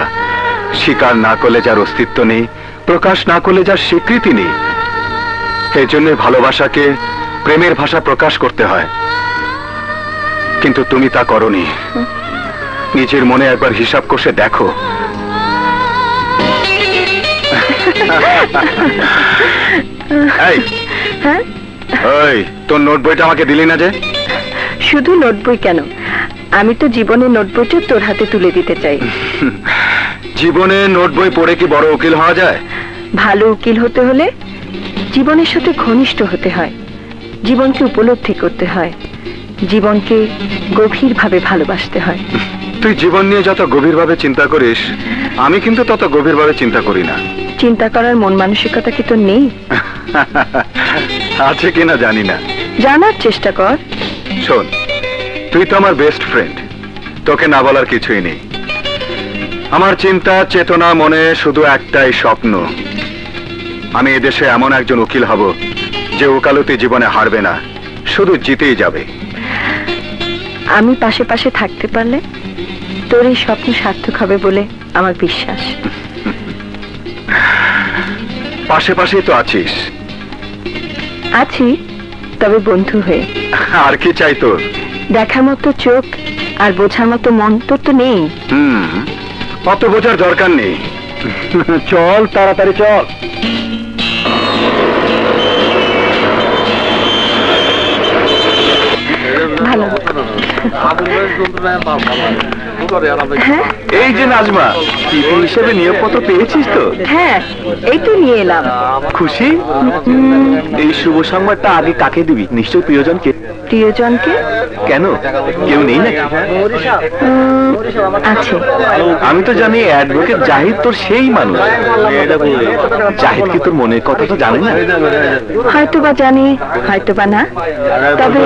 Speaker 1: স্বীকার না করলে যার অস্তিত্ব নেই, প্রকাশ না করলে যার স্বীকৃতি নেই। এই জন্য ভালোবাসাকে প্রেমের ভাষা প্রকাশ করতে হয়। কিন্তু তুমি তা করনি। নিজের মনে একবার হিসাব কষে দেখো। এই,
Speaker 2: হ্যাঁ,
Speaker 1: ওই তোর নোট বইটা আমাকে দিলি না যে?
Speaker 2: শুধু নোট বই কেন, আমি তো জীবনের নোট বইটা তোর হাতে তুলে দিতে চাই।
Speaker 1: জীবনে নোট বই পড়ে কি বড় উকিল হওয়া যায়?
Speaker 2: ভালো উকিল হতে হলে জীবনের সাথে ঘনিষ্ঠ হতে হয়, জীবনকে উপলব্ধি করতে হয়, জীবনকে গভীরভাবে ভালোবাসতে হয়।
Speaker 1: তুই জীবন নিয়ে যত গভীরভাবে চিন্তা করিস, আমি কিন্তু তত গভীরভাবে চিন্তা করি না।
Speaker 2: চিন্তা করার মন মানসিকতা কি তোর নেই?
Speaker 1: আছে কিনা জানি না।
Speaker 2: জানার চেষ্টা কর।
Speaker 1: শোন, তুই তো আমার বেস্ট ফ্রেন্ড, তোকে না বলার কিছুই নেই। আমার চিন্তা চেতনা মনে শুধু একটাই স্বপ্ন, আমি এদেশে এমন একজন উকিল হব যে ওকালতি জীবনে হারবে না, শুধু জিতেই যাবে।
Speaker 2: আমি পাশে পাশে থাকতে পারলে তোর এই স্বপ্ন সার্থক হবে বলে আমার বিশ্বাস।
Speaker 1: পাশে পাশেই তো আছিস।
Speaker 2: আছি, তবে বন্ধু হয়ে।
Speaker 1: আর কি চাই তোর?
Speaker 2: দেখার মতো চোখ আর বোঝার মতো মন তোর তো নেই।
Speaker 1: অত বোঝার দরকার নেই। চল তাড়াতাড়ি চল।
Speaker 2: ভালো।
Speaker 1: এই যে নাজমা, টিপি হিসেবে নিয়োগপত্র পেয়েছিস তো?
Speaker 2: হ্যাঁ, এই তো নিয়ে এলাম।
Speaker 1: খুশি? এই শুভ সংবাদটা আগে কাকে দিবি? নিশ্চয় প্রিয়জনকে।
Speaker 2: প্রিয়জনকে?
Speaker 1: কেন, কেউ নেই নাকি?
Speaker 2: আছে।
Speaker 1: আমি তো জানি অ্যাডভোকেট জাহিদ তোর সেই মানুষ। জাহিদ কি তোর মনের কথা তো জানে না?
Speaker 2: হয়তো বা জানি, হয়তো বা না, তবে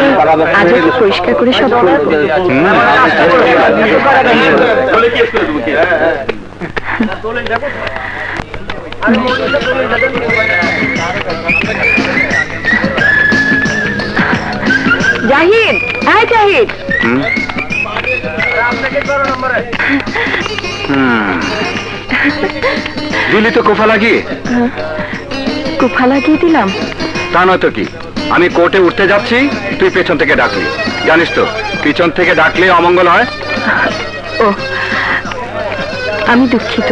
Speaker 2: আজ একটু পরিষ্কার করে সব বলবো। জাহিদ, হ্যাঁ জাহিদ।
Speaker 1: দিলি তো কোফা লাগিয়ে?
Speaker 2: কুফা লাগিয়ে দিলাম।
Speaker 1: তা নয় তো কি, আমি কোর্টে উঠতে যাচ্ছি, তুই পেছন থেকে ডাকলি। জানিস তো পিছন থেকে ডাকলে অমঙ্গল হয়।
Speaker 2: ও, আমি দুঃখিত।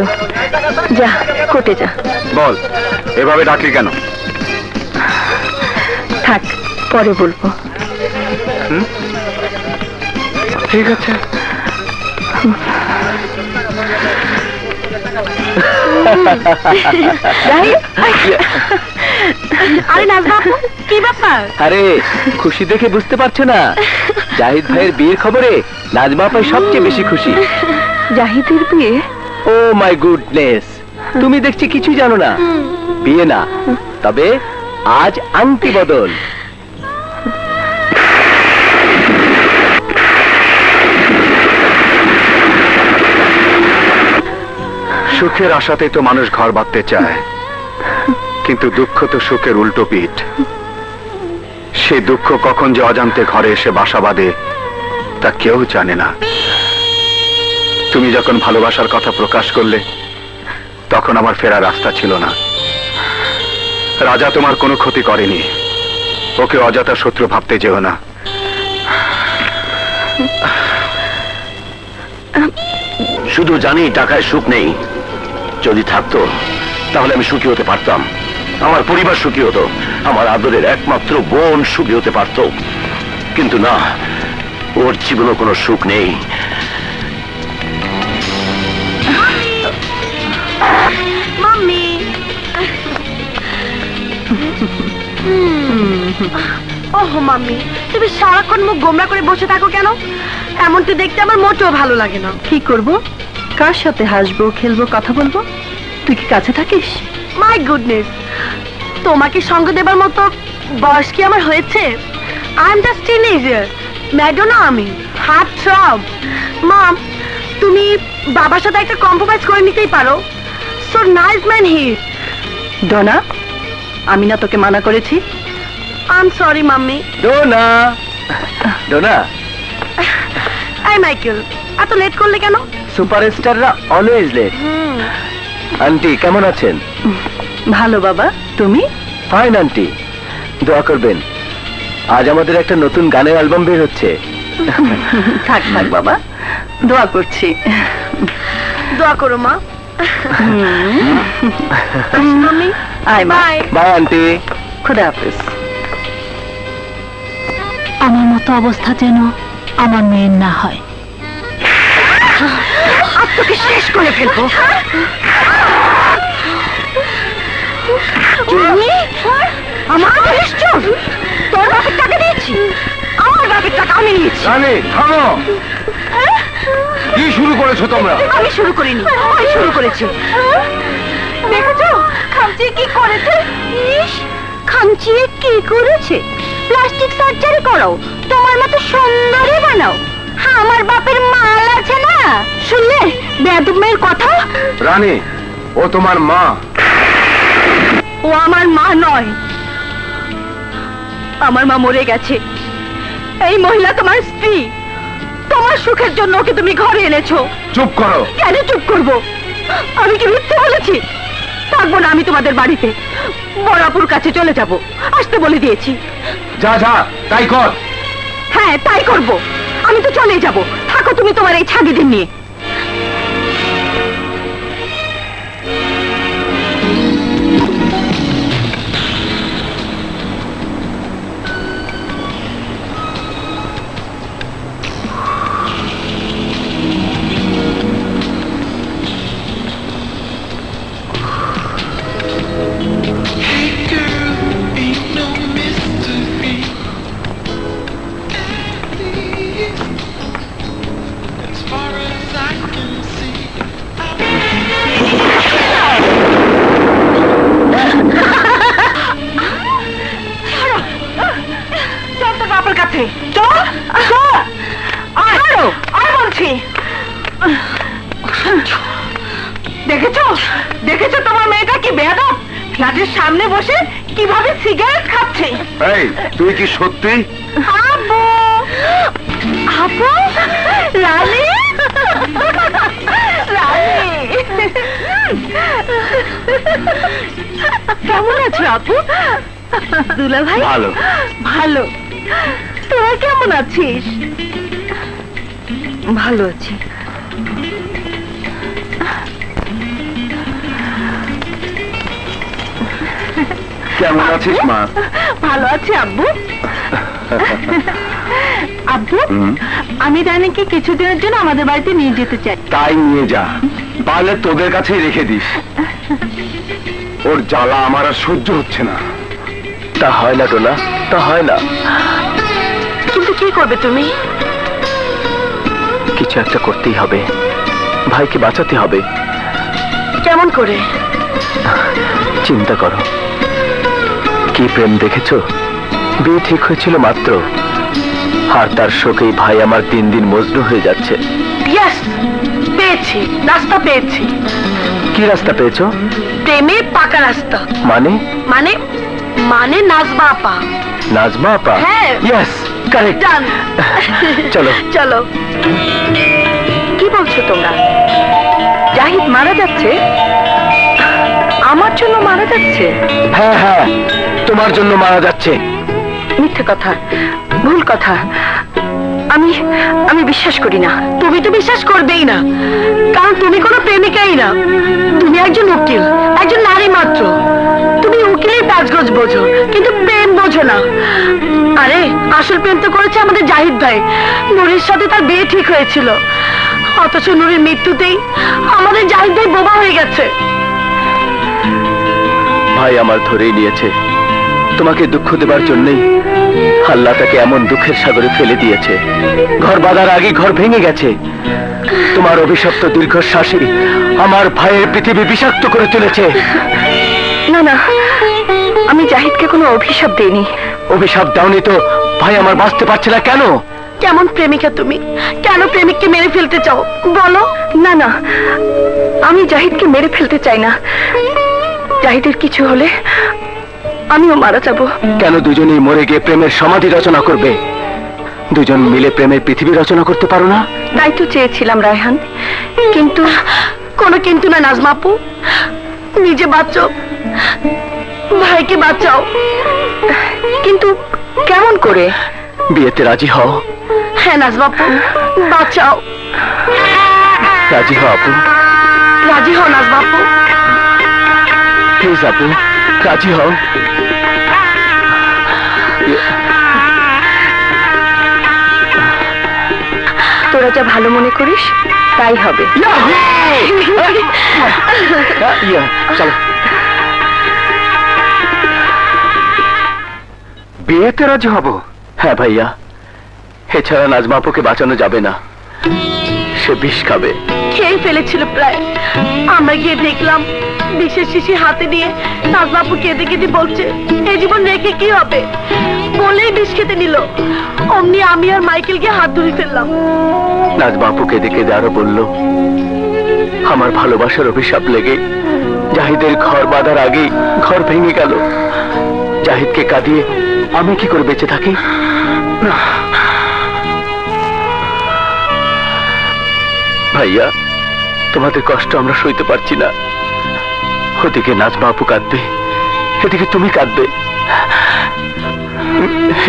Speaker 2: যা, কোর্টে যা।
Speaker 1: বল, এভাবে ডাকলি কেন?
Speaker 2: থাক, পরে বলবো।
Speaker 1: ঠিক আছে।
Speaker 2: আরে নাজমা, কি ব্যাপার?
Speaker 4: আরে খুশি দেখে বুঝতে পারছো না? জাহিদ ভাইয়ের বিয়ের খবরে নাজমা আপা সবচেয়ে বেশি খুশি।
Speaker 2: জাহিদের বিয়ে?
Speaker 4: ও মাই গুডনেস, তুমি দেখছি কিছু জানো না। বিয়ে না, তবে আজ আংটি বদল।
Speaker 1: সুখের আশাতে তো মানুষ ঘর বাঁধতে চায়, কিন্তু দুঃখ তো সুখের উল্টো পিঠ। সে দুঃখ কখন যে অজান্তে ঘরে এসে বাসা বাঁধে তা কেউ জানে না। তুমি যখন ভালোবাসার কথা প্রকাশ করলে তখন আমার ফেরার রাস্তা ছিল না। রাজা তোমার কোনো ক্ষতি করেনি, ওকে অযথা শত্রু ভাবতে যেও না।
Speaker 3: শুধু জানি টাকায় সুখ নেই, যদি থাকতো তাহলে আমি সুখী হতে পারতাম, আমার পরিবার সুখী হতো, আমার আদরের একমাত্র বোন সুখী হতে পারত। কিন্তু না, ওর জীবনে কোনো সুখ নেই।
Speaker 2: মাম্মি, ওহো মাম্মি, তুমি সারাক্ষণ মুখ গোমরা করে বসে থাকো কেন? এমনটা দেখতে আমার মোটেও ভালো লাগে না। কি করব? কার সাথে হাসবো, খেলবো, কথা বলবো? তুই কি কাছে থাকিস? মাই গুডনেস, তোমাকে সঙ্গ দেবার মতো বয়স কি আমার হয়েছে? I am just teenager, Madonna আমি, হার্ট থ্রব। মম, তুমি বাবার সাথে একটা কম্প্রোমাইজ করে নিতেই পারো। So nice man he. Dona, আমি না তোকে মানা করেছি? I am sorry mummy.
Speaker 1: Dona, Dona,
Speaker 2: এই মাইকেল, এত লেট করলে কেন?
Speaker 1: সুপারস্টাররা অলওয়েজ লেট। আন্টি কেমন আছেন?
Speaker 2: ভালো বাবা, তুমি?
Speaker 1: ফাইন আন্টি, দোয়া করবেন, আজ আমাদের একটা নতুন গানের অ্যালবাম বের হচ্ছে।
Speaker 2: থাক থাক বাবা, দোয়া করছি। দোয়া করো মা। মাম্মি, আয় মা।
Speaker 1: By aunty.
Speaker 2: খুদা হাফেজ।
Speaker 7: আমার মতো অবস্থা যেন আমার মেয়ের না হয়।
Speaker 2: আজ তোকে শেষ করে ফেলবো। আমার নিশ্চয় তোর বাপের টাকা দিয়েছি, আমার বাপের টাকা আমি নিয়েছি।
Speaker 1: রানী থামো, কি শুরু করেছো তোমরা?
Speaker 2: আমি শুরু করিনি, ওই শুরু করেছে। দেখেছো খামচি কি করেছে? ইস, খামচি কি করেছে? প্লাস্টিক সার্জারি করো, তোমার মতো সুন্দরী বানাও। আমার বাপের মাল আছে না, শুনলে বেয়াদব মেয়ের কথা?
Speaker 1: রানী, ও তোমার মা।
Speaker 2: ও আমার মা নয়, আমার মা মরে গেছে। এই মহিলা তোমার স্ত্রী, তোমার সুখের জন্য ওকে তুমি ঘরে এনেছো।
Speaker 1: চুপ করো।
Speaker 2: কেন চুপ করবো? আমি কি মিথ্যে বলেছি? থাকবো না আমি তোমাদের বাড়িতে, বড়াপুর কাছে চলে যাব, আসতে বলে দিয়েছি।
Speaker 1: যা যা তাই কর।
Speaker 2: হ্যাঁ তাই করব, আমি তো চলেই যাব। থাকো তুমি তোমার এই ছাগিদের নিয়ে। দেখেছো দেখেছো তোমার মেয়েটা কি বেয়াদব, ফ্ল্যাটের সামনে বসে কিভাবে সিগারেট খাচ্ছে।
Speaker 1: এই তুই কি সত্যি?
Speaker 2: আব্বু, আব্বু, রানী, রানী, কেমন আছো আপু? দুলা ভাই
Speaker 1: ভালো।
Speaker 2: ভালো, তোরা কেমন আছিস? ভালো আছি।
Speaker 1: কেমন আছিস মা?
Speaker 2: ভালো আছি আব্বু। আব্বু, আমি রানীকে কিছুদিনের জন্য আমাদের বাড়িতে নিয়ে যেতে চাই।
Speaker 1: তাই নিয়ে যা, পারলে তোদের কাছেই রেখে দিস। ওর জ্বালা আমার আর সহ্য হচ্ছে না। তা হয় না ডোনা, তা হয় না।
Speaker 2: কিন্তু কি করবে তুমি?
Speaker 1: কিছু একটা করতেই হবে, ভাইকে বাঁচাতে হবে।
Speaker 2: কেমন করে?
Speaker 1: চিন্তা করো, কি প্রেম দেখেছো? বিয়ে ঠিক হয়েছিল মাত্র, আর তার শোকেই ভাই আমার দিন দিন মজনু হয়ে যাচ্ছে।
Speaker 2: ইয়েস, পেয়েছি, রাস্তা পেয়েছি।
Speaker 1: কি রাস্তা পেয়েছো?
Speaker 2: প্রেমের পাকা রাস্তা।
Speaker 1: মানে?
Speaker 2: মানে মানে নাজমা আপা।
Speaker 1: নাজমা আপা?
Speaker 2: হ্যাঁ।
Speaker 1: Yes, correct.
Speaker 2: ডান।
Speaker 1: চলো
Speaker 2: চলো। কি বলছো তোমরা? জাহিদ মারা যাচ্ছে? আমার জন্য মারা যাচ্ছে?
Speaker 1: হ্যাঁ হ্যাঁ, তোমার জন্য মারা যাচ্ছে।
Speaker 2: মিথ্যে কথা, ভুল কথা। আমি আমি বিশ্বাস করি না। তুমি তো বিশ্বাস করবেই না, কারণ তুমি কোনো প্রেমিকাই না। তুমি একজন উকিল, একজন নারী মাত্র। তুমি উকিলের কাজগোজ বোঝো, কিন্তু প্রেম বোঝো না। আরে আসল প্রেম তো করেছে আমাদের জাহিদ ভাই। নুরির সাথে তার বিয়ে ঠিক হয়েছিল, অথচ নুরির মৃত্যুতেই আমাদের জাহিদ ভাই বোবা হয়ে গেছে।
Speaker 1: ভাই আমার ধরেই নিয়েছে। তোমাকে দুঃখ দেবার জন্যই আল্লাহ তাকে এমন দুঃখের সাগরে ফেলে দিয়েছে। ঘর বাঁধার আগে ঘর ভেঙে গেছে। তোমার অভিশপ্ত দীর্ঘশ্বাসী আমার ভাইয়ের পৃথিবী বিষাক্ত করে তুলেছে।
Speaker 2: না না, আমি জাহিদকে কোনো অভিশাপ দেইনি।
Speaker 1: অভিশাপ দাওনি তো ভাই আমার বাঁচতে পারছে না কেন?
Speaker 2: কেমন প্রেমিকা তুমি? কেন প্রেমিককে মেরে ফেলতে চাও বলো? না না, আমি জাহিদকে মেরে ফেলতে চাই না। জাহিদের কিছু হলে আমিও মারা যাব।
Speaker 1: কেন দুজনেই মরে গিয়ে প্রেমের সমাধি রচনা করবে? দুজন মিলে প্রেমের পৃথিবী রচনা করতে পারো না?
Speaker 2: তাই তো চেয়েছিলাম রায়হান, কিন্তু কোনো কিন্তু না নাজমা আপু। নিজে বাঁচো, ভাইকে বাঁচাও। কিন্তু কেমন করে?
Speaker 1: বিয়েতে রাজি হও।
Speaker 2: হ্যাঁ নাজমা আপু, বাঁচাও।
Speaker 1: রাজি হও আপু,
Speaker 2: রাজি হও নাজমা আপু।
Speaker 1: প্লিজ আপু, রাজি হও।
Speaker 2: তোরা যা ভালো মনে করিস তাই হবে।
Speaker 1: চলো। বিয়েতে রাজি হব? হ্যাঁ ভাইয়া, এছাড়া নাজমা আপুকে বাঁচানো যাবে না। সে বিষ খাবে।
Speaker 2: খেয়ে ফেলেছিল প্রায়। আমরা গিয়ে দেখলাম বিষের শিশি হাতে নিয়ে নাজমা আপু কেঁদে কেঁদে বলছে এই জীবন রেখে কি হবে। বলেই বিষ খেতে নিল। অমনি আমি আর মাইকেল গিয়ে হাত ধরে ফেললাম।
Speaker 1: নাজমা আপু কেঁদে কেঁদে আরো বলল, আমার ভালোবাসার অভিশাপ লেগে জাহিদের ঘর বাঁধার আগেই ঘর ভেঙে গেল। জাহিদকে কাঁদিয়ে আমি কি করে বেঁচে থাকি? ভাইয়া, তোমাদের কষ্ট আমরা সইতে পারছি না। ওদিকে নাজমা আপু কাঁদবে, এদিকে তুমি কাঁদবে।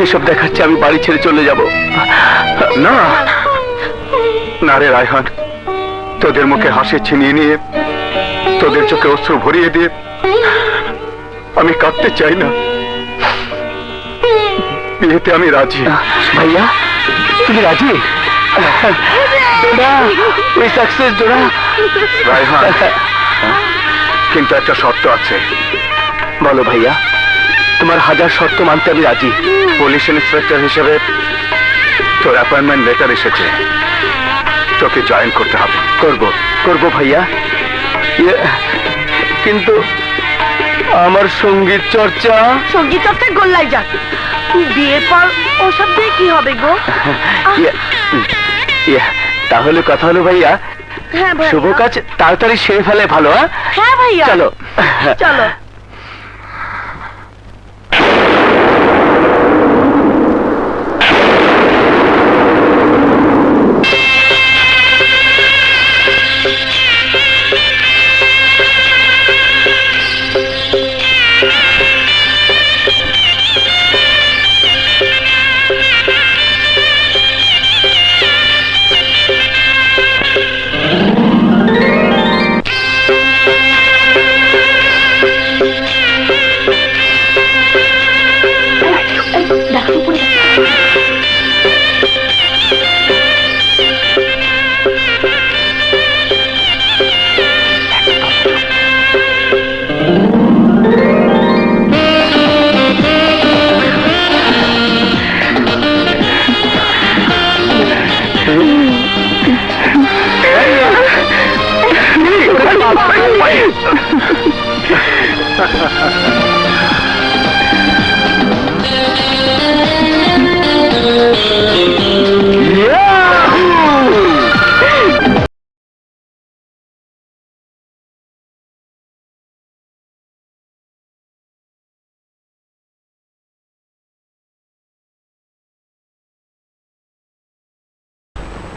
Speaker 1: এসব দেখাচ্ছে আমি বাড়ি ছেড়ে চলে যাব। না না রে রায়হান, তোদের মুখে হাসি ছিনিয়ে নিয়ে, তোদের চোখে অশ্রু ভরিয়ে দিয়ে আমি কাঁদতে চাই না। বিয়েতে আমি রাজি। ভাইয়া, তুমি রাজি? রায়হান, কিন্তু একটা শর্ত আছে। বলো ভাইয়া। তোমার হাজার শর্ত মানতে আমি রাজি। পুলিশ ইন্সপেক্টর হিসেবে তোর অ্যাপয়েন্টমেন্ট লেটার এসেছে, তোকে জয়েন করতে হবে। করব ভাইয়া। কিন্তু আমার সঙ্গীত চর্চা
Speaker 2: গোল্লাই যাক। বিয়ের পর ওসব দিয়ে কি হবে গো?
Speaker 1: তাহলে কথা হলো ভাইয়া,
Speaker 2: হ্যাঁ
Speaker 1: শুভ কাজ তাড়াতাড়ি সেরে ফেলে ভালো।
Speaker 2: হ্যাঁ ভাইয়া,
Speaker 1: চলো
Speaker 2: চলো।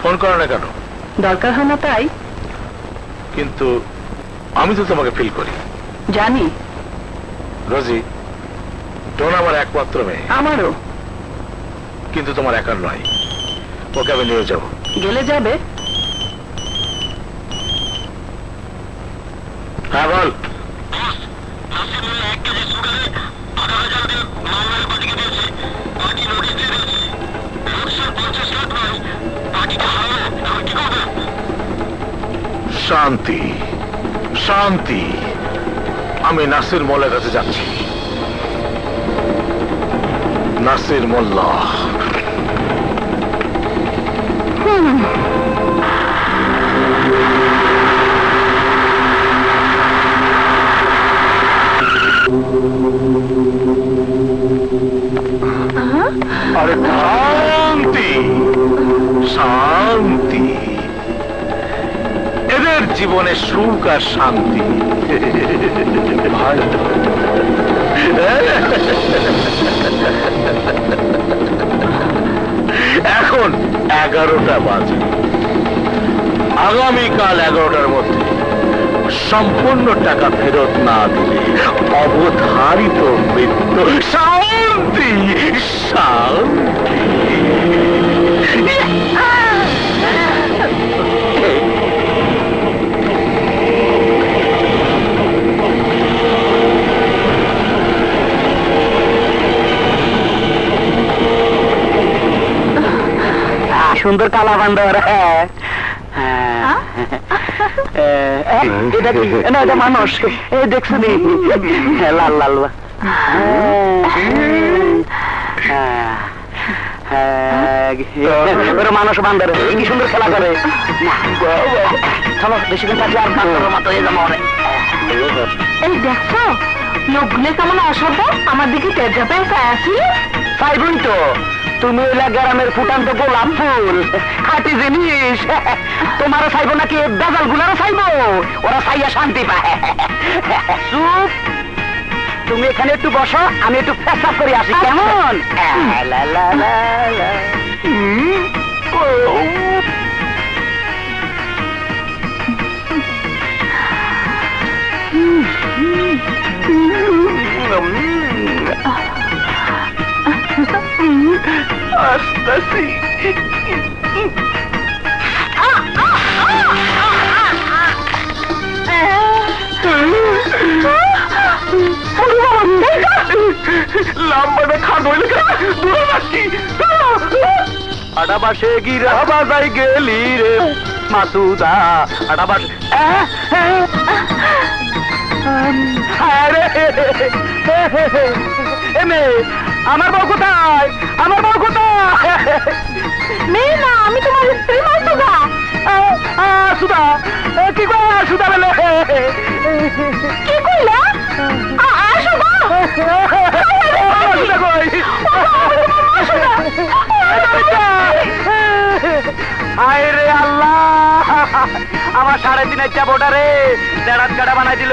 Speaker 3: ফোন করো না কেন?
Speaker 2: দরকার হয় না তাই।
Speaker 3: কিন্তু আমি তো তোমাকে ফিল করি।
Speaker 2: জানি।
Speaker 3: রোজি, টোনা আমার একমাত্র মেয়ে,
Speaker 2: আমারও।
Speaker 3: কিন্তু তোমার একার নয়। ওকে আমি নিয়ে যাবো।
Speaker 2: গেলে যাবে?
Speaker 3: হ্যাঁ বল। শান্তি, শান্তি। আমি নাসির মোল্লার কাছে যাচ্ছি। নাসির মোল্লা। আরে শান্তি, শান্তি। এদের জীবনে সুখ আর শান্তি। এখন 11টা বাজে। আগামীকাল 11টার মধ্যে সম্পূর্ণ টাকা ফেরত না দিলে অবধারিত মৃত্যু। শান্তি, শান্তি।
Speaker 1: সুন্দর কালা বান্দর। এটা কি না? এটা মানুষ। এই দেখছো নি? লাল লাল। মানুষ বান্দর কি সুন্দর খেলা করে। চলো বেশিক্ষণ থাকলে আর বান্দরের মতো হয়ে যাবো।
Speaker 7: এই দেখছো লোকগুলো কেমন অসভ্য, আমার দিকে তেজা পেয়ে আসি।
Speaker 1: চাইবই তো, তুমি ওই গ্রামের ফুটান্ত গোলাপ ফুল, খাঁটি জিনিস। তোমারও চাইবো নাকি বেজাল গুলারও চাইবো? ওরা চাইয়া শান্তি পায়। চুপ, তুমি এখানে একটু বসো, আমি একটু পেশাব করে আসি, কেমন? লা লা লা লা। আসতেছি। লাম্বাটা খাট হইলে দূরে যাচ্ছি। আডাবাসে গিরা বাজাই গেলি রে মাসুদা। আডাবাসে আমার বউ কোথায়? আমার বউ কোথায়?
Speaker 7: মেয়ে না, আমি তোমার স্ত্রী মাসুদা।
Speaker 1: সুধা কি কো? সুধা বলে
Speaker 7: কি কইলা? আসো গো।
Speaker 1: সুধা কই? হায় রে আল্লাহ, আমার 3.5 বোটারে দেড়াত গাড়া বানাই দিল।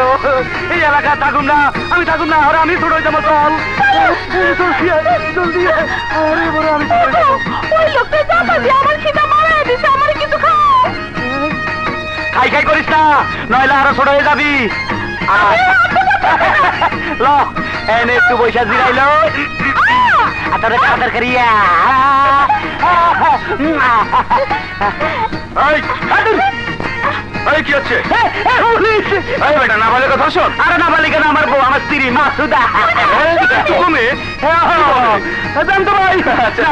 Speaker 1: এই এলাকা থাকুন না, আমি থাকুন না। আরে আমি ছোট হয়ে যাবো। চল জলদি। আরে বড় আমি
Speaker 7: ওই লোকটা চাপা দিয়ে আমার খিদা মারাই দিছে, আমার কিছু খাও।
Speaker 1: খাই খাই করিস না, নইলে আরো ছোট হয়ে যাবি। ল এনে একটু বৈশা জিরাইল। তোরে খাতার করিয়া
Speaker 3: কি হচ্ছে?
Speaker 1: বেটা নাবালিকা ধর্ষণ? আরে নাবালিকা না, আমার বউ, আমার স্ত্রী মাসুদা। জানতো ভাই।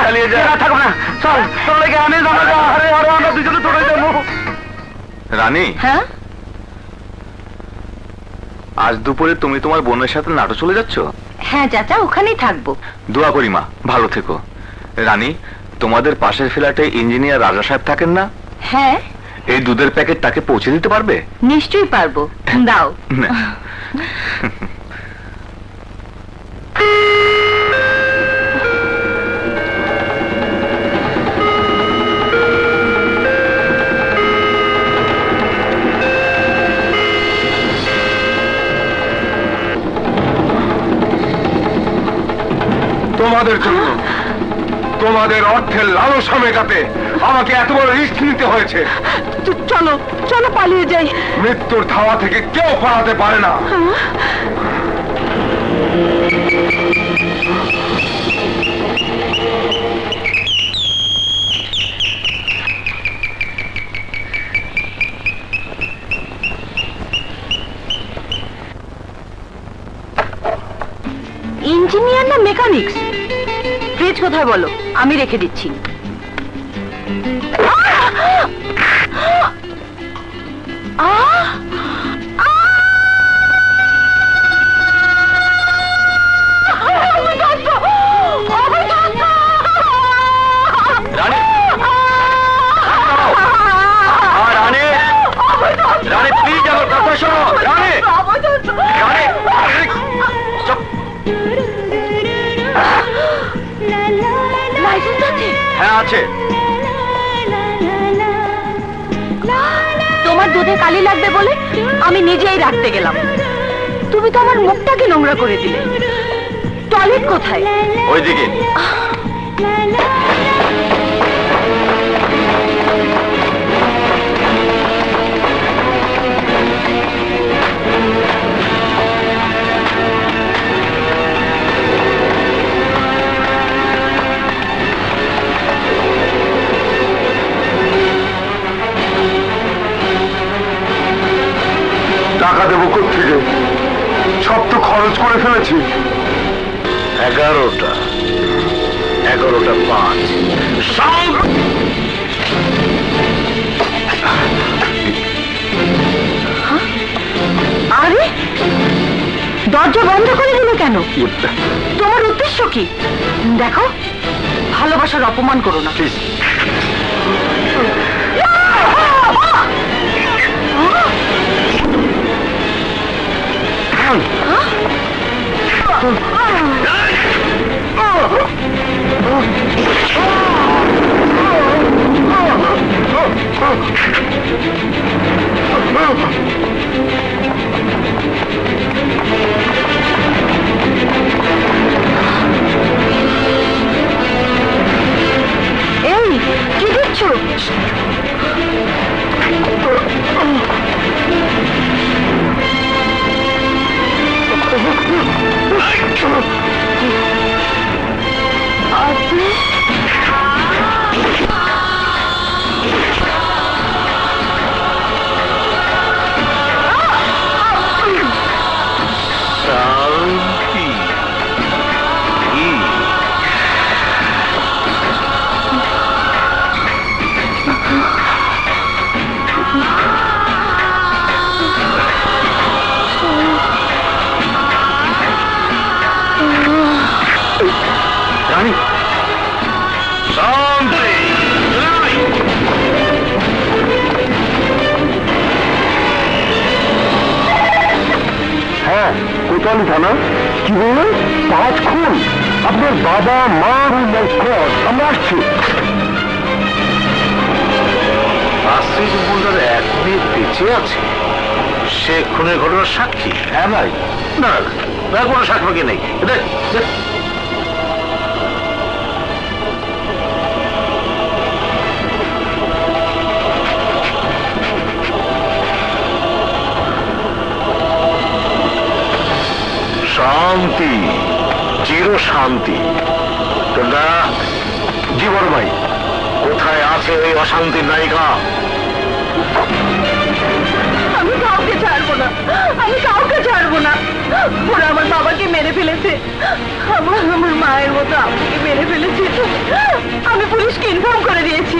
Speaker 1: চালিয়ে যা, থাকবো না। চল তোর লেগে আমি জানা যা। আরে আরে আমরা দুজনে তোরে যাবো।
Speaker 3: রানী,
Speaker 2: হ্যাঁ,
Speaker 3: আজ দুপুরে তুমি তোমার বোনের সাথে নাটো চলে যাচ্ছ?
Speaker 2: হ্যাঁ চাচা, ওখানেই থাকবো।
Speaker 3: দোয়া করি মা, ভালো থেকো। রানী, তোমাদের পাশের ফ্ল্যাটে ইঞ্জিনিয়ার রাজা সাহেব থাকেন না?
Speaker 2: হ্যাঁ,
Speaker 3: এই দুধের প্যাকেট তাকে পৌঁছে দিতে পারবে?
Speaker 2: নিশ্চয়ই পারবো, দাও।
Speaker 3: না। তোমাদের জন্য, তোমাদের অর্থের লালসা মেটাতে
Speaker 6: আমাকে এত বড় রিস্ক নিতে হয়েছে।
Speaker 2: চলো চলো পালিয়ে যাই।
Speaker 6: মৃত্যুর ধাওয়া থেকে কেউ পালাতে পারে না।
Speaker 2: ইঞ্জিনিয়ার না মেকানিক্স? ফ্রিজ কোথায় বলো, আমি রেখে দিচ্ছি।
Speaker 4: রানী রানী রানী প্লিজ আমার কথা শোনো। রানী রানী চুপ।
Speaker 2: লাইসেন্স আছে?
Speaker 4: হ্যাঁ আছে।
Speaker 2: তোমার দুধে কালি লাগবে বলে আমি নিজেই রাখতে গেলাম। তুমি তো আমার মুখটাকে নোংরা করে দিলে। টয়লেট কোথায়?
Speaker 4: ওইদিকে।
Speaker 6: টাকা দেবো কোত্থেকে? সব তো খরচ করে ফেলেছি।
Speaker 3: 11টা 5
Speaker 2: আরে দরজা বন্ধ করে দিল কেন? তোমার উদ্দেশ্য কি? দেখো, ভালোবাসার অপমান করো না।
Speaker 3: প্লিজ।
Speaker 2: এই কি দিচ্ছ?
Speaker 3: শান্তি। কি?
Speaker 4: রানী
Speaker 3: শান্তি।
Speaker 6: হ্যাঁ, কোটালি থানা। কি বললেন? 5 খুন? আপনার বাবা মা? আমরা আসছি।
Speaker 3: আসিফ মোল্লার এক মেয়ে বেঁচে আছে? সে খুনের ঘটনার সাক্ষী?
Speaker 6: হ্যাঁ ভাই।
Speaker 3: না না কোনো সাক্ষী নেই। দেখ দেখ। শান্তি, চির শান্তি। তোমরা
Speaker 6: জি বড় ভাই।
Speaker 3: কোথায় আছে ওই অশান্তির নায়িকা?
Speaker 2: আমি কাউকে ছাড়বো না, আমি কাউকে ছাড়বো না। ওরা আমার বাবাকে মেরে ফেলেছে, আমার মায়ের মতো আমাকে মেরে ফেলেছে। আমি পুলিশকে ইনফর্ম করে দিয়েছি।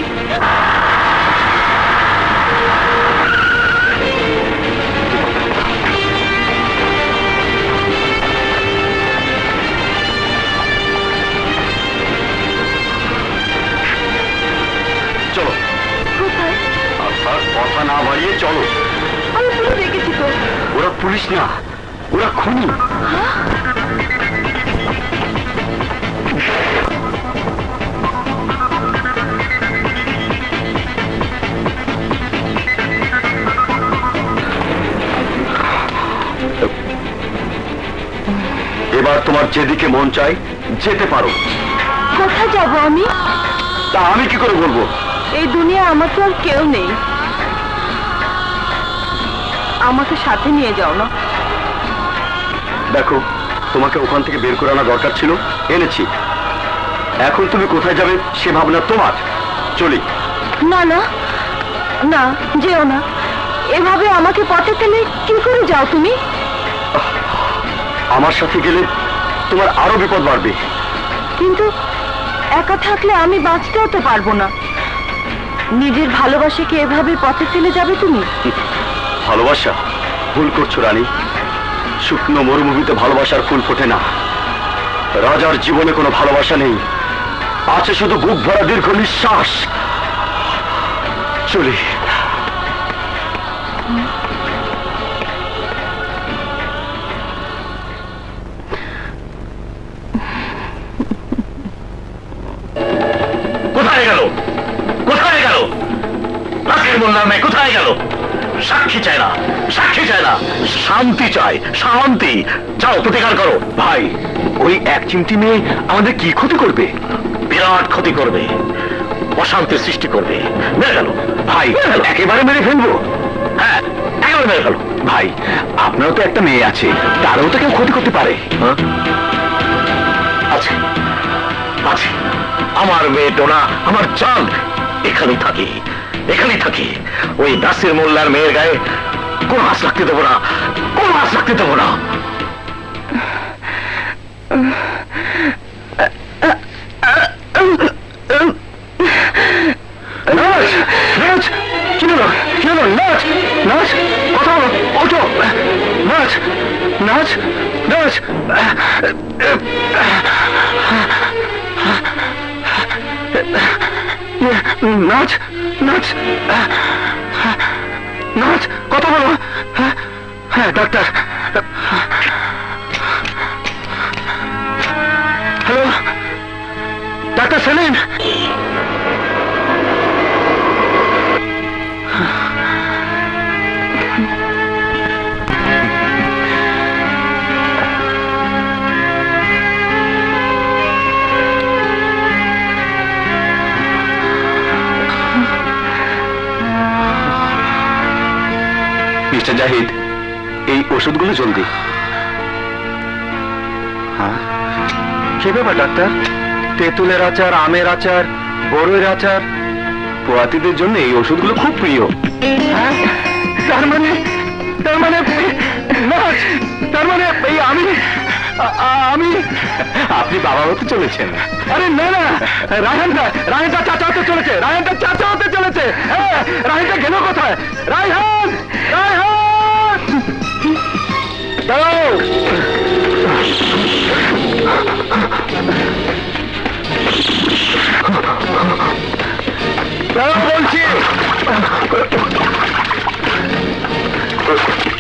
Speaker 3: চলো।
Speaker 2: কোথায়?
Speaker 3: আর কথা না বাড়িয়ে চলো।
Speaker 2: আমি পুলিশ দেখেছি তো।
Speaker 3: ওরা পুলিশ না, ওরা খুনি।
Speaker 6: এবার তোমার যেদিকে মন চাই যেতে পারো।
Speaker 2: কোথায় যাবো আমি?
Speaker 6: তা আমি কি করে বলবো?
Speaker 2: এই দুনিয়া আমার তো আর কেউ নেই, আমাকে সাথে নিয়ে যাও না।
Speaker 1: দেখো, তোমাকে ওখান থেকে বের করে আনা দরকার ছিল, এনেছি। এখন তুমি কোথায় যাবে সে ভাবনা তোমার। চলি।
Speaker 2: না না না, যেও না। এভাবে আমাকে পথে ফেলে কি করে যাও তুমি?
Speaker 1: আমার সাথে গেলে তোমার আরো বিপদ বাড়বে।
Speaker 2: কিন্তু একা থাকলে আমি বাঁচতেও তো পারবো না। নিজের ভালোবাসাকে এভাবে পথে ফেলে যাবে তুমি?
Speaker 1: ভালোবাসা? ভুল করছো রানী। শুকনো মরুভূমিতে ভালোবাসার ফুল ফোটে না। রাজার জীবনে কোনো ভালোবাসা নেই, আছে শুধু বুক ভরা দীর্ঘ নিঃশ্বাস। চলি।
Speaker 3: কোথায় গেল? কোথায় গেল? নাসির মোল্লার মেয়ে কোথায় গেল? সাক্ষী চায় না, সাক্ষী চায় না, শান্তি চায়, শান্তি। যাও প্রতিকার করো।
Speaker 1: ভাই, ওই এক চিমটি মেয়ে আমাদের কি ক্ষতি করবে?
Speaker 3: বিরাট ক্ষতি করবে, অশান্তির সৃষ্টি করবে। মেরে গেল
Speaker 1: ভাই, একেবারে মেরে ফেলবো?
Speaker 3: হ্যাঁ, একেবারে মেরে গেল।
Speaker 1: ভাই, আপনারও তো একটা মেয়ে আছে, তারও তো কেউ ক্ষতি করতে পারে।
Speaker 3: হ্যাঁ? আছে, আছে। আমার মেয়ে টোনা, আমার চাল এখানেই থাকে, এখানেই থাকে। ওই নাসির মোল্লার মেয়ের গায়ে কোন হাত রাখতে দেবো না, কোন হাত রাখতে দেবো না।
Speaker 1: নাচ, নাচ, কি হলো? কি হলো? নাচ, নাচ, কথা বলো, ওঠো। নাচ, নাচ, নাচ। নাচ, নাচ, নাচ, কথা বলো। হ্যাঁ, doctor. Hello, doctor Selim. Mister Zahid, এই ওষুধগুলো জলদি। হ্যাঁ, কি ব্যাপার ডাক্তার? তেঁতুলের আচার, আমের আচার, বড়ের আচার, পোয়াতিদের জন্য এই ওষুধগুলো খুব প্রিয়। হ্যাঁ, তার মানে নাচ, তার মানে এই আমি আপনি বাবা হতে চলেছেন? আরে না না, রায়হানটা চাচা হতে চলেছে, রায়হানটা চাচা হতে চলেছে। হ্যাঁ, রায়হানটা গেল কোথায়? রায়হান, রায়হান, দাঁড়াও। দাঁড়াও বলছি,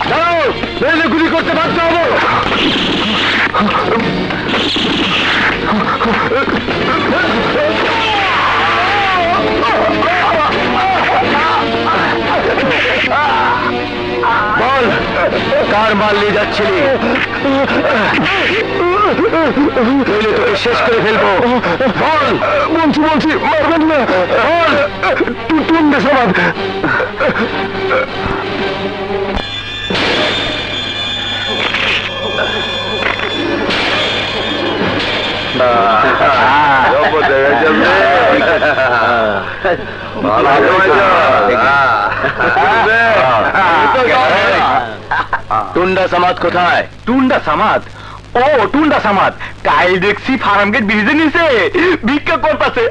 Speaker 1: দাঁড়াও, নইলে গুলি করতে বাধ্য হবো। বল, কার মাল নিয়ে যাচ্ছিলি? নইলে তোকে শেষ করে ফেলবো। বল। বলছি, মারবেন না। বল, টুন্ডা সমাজ। টুন্ডা সামাদ কোথায়? টুন্ডা সামাদ? ও, টুন্ডা সামাদ কাল দেখছি ফার্ম গেট ব্রিজে নিচে ভিক্ষা করতেছে।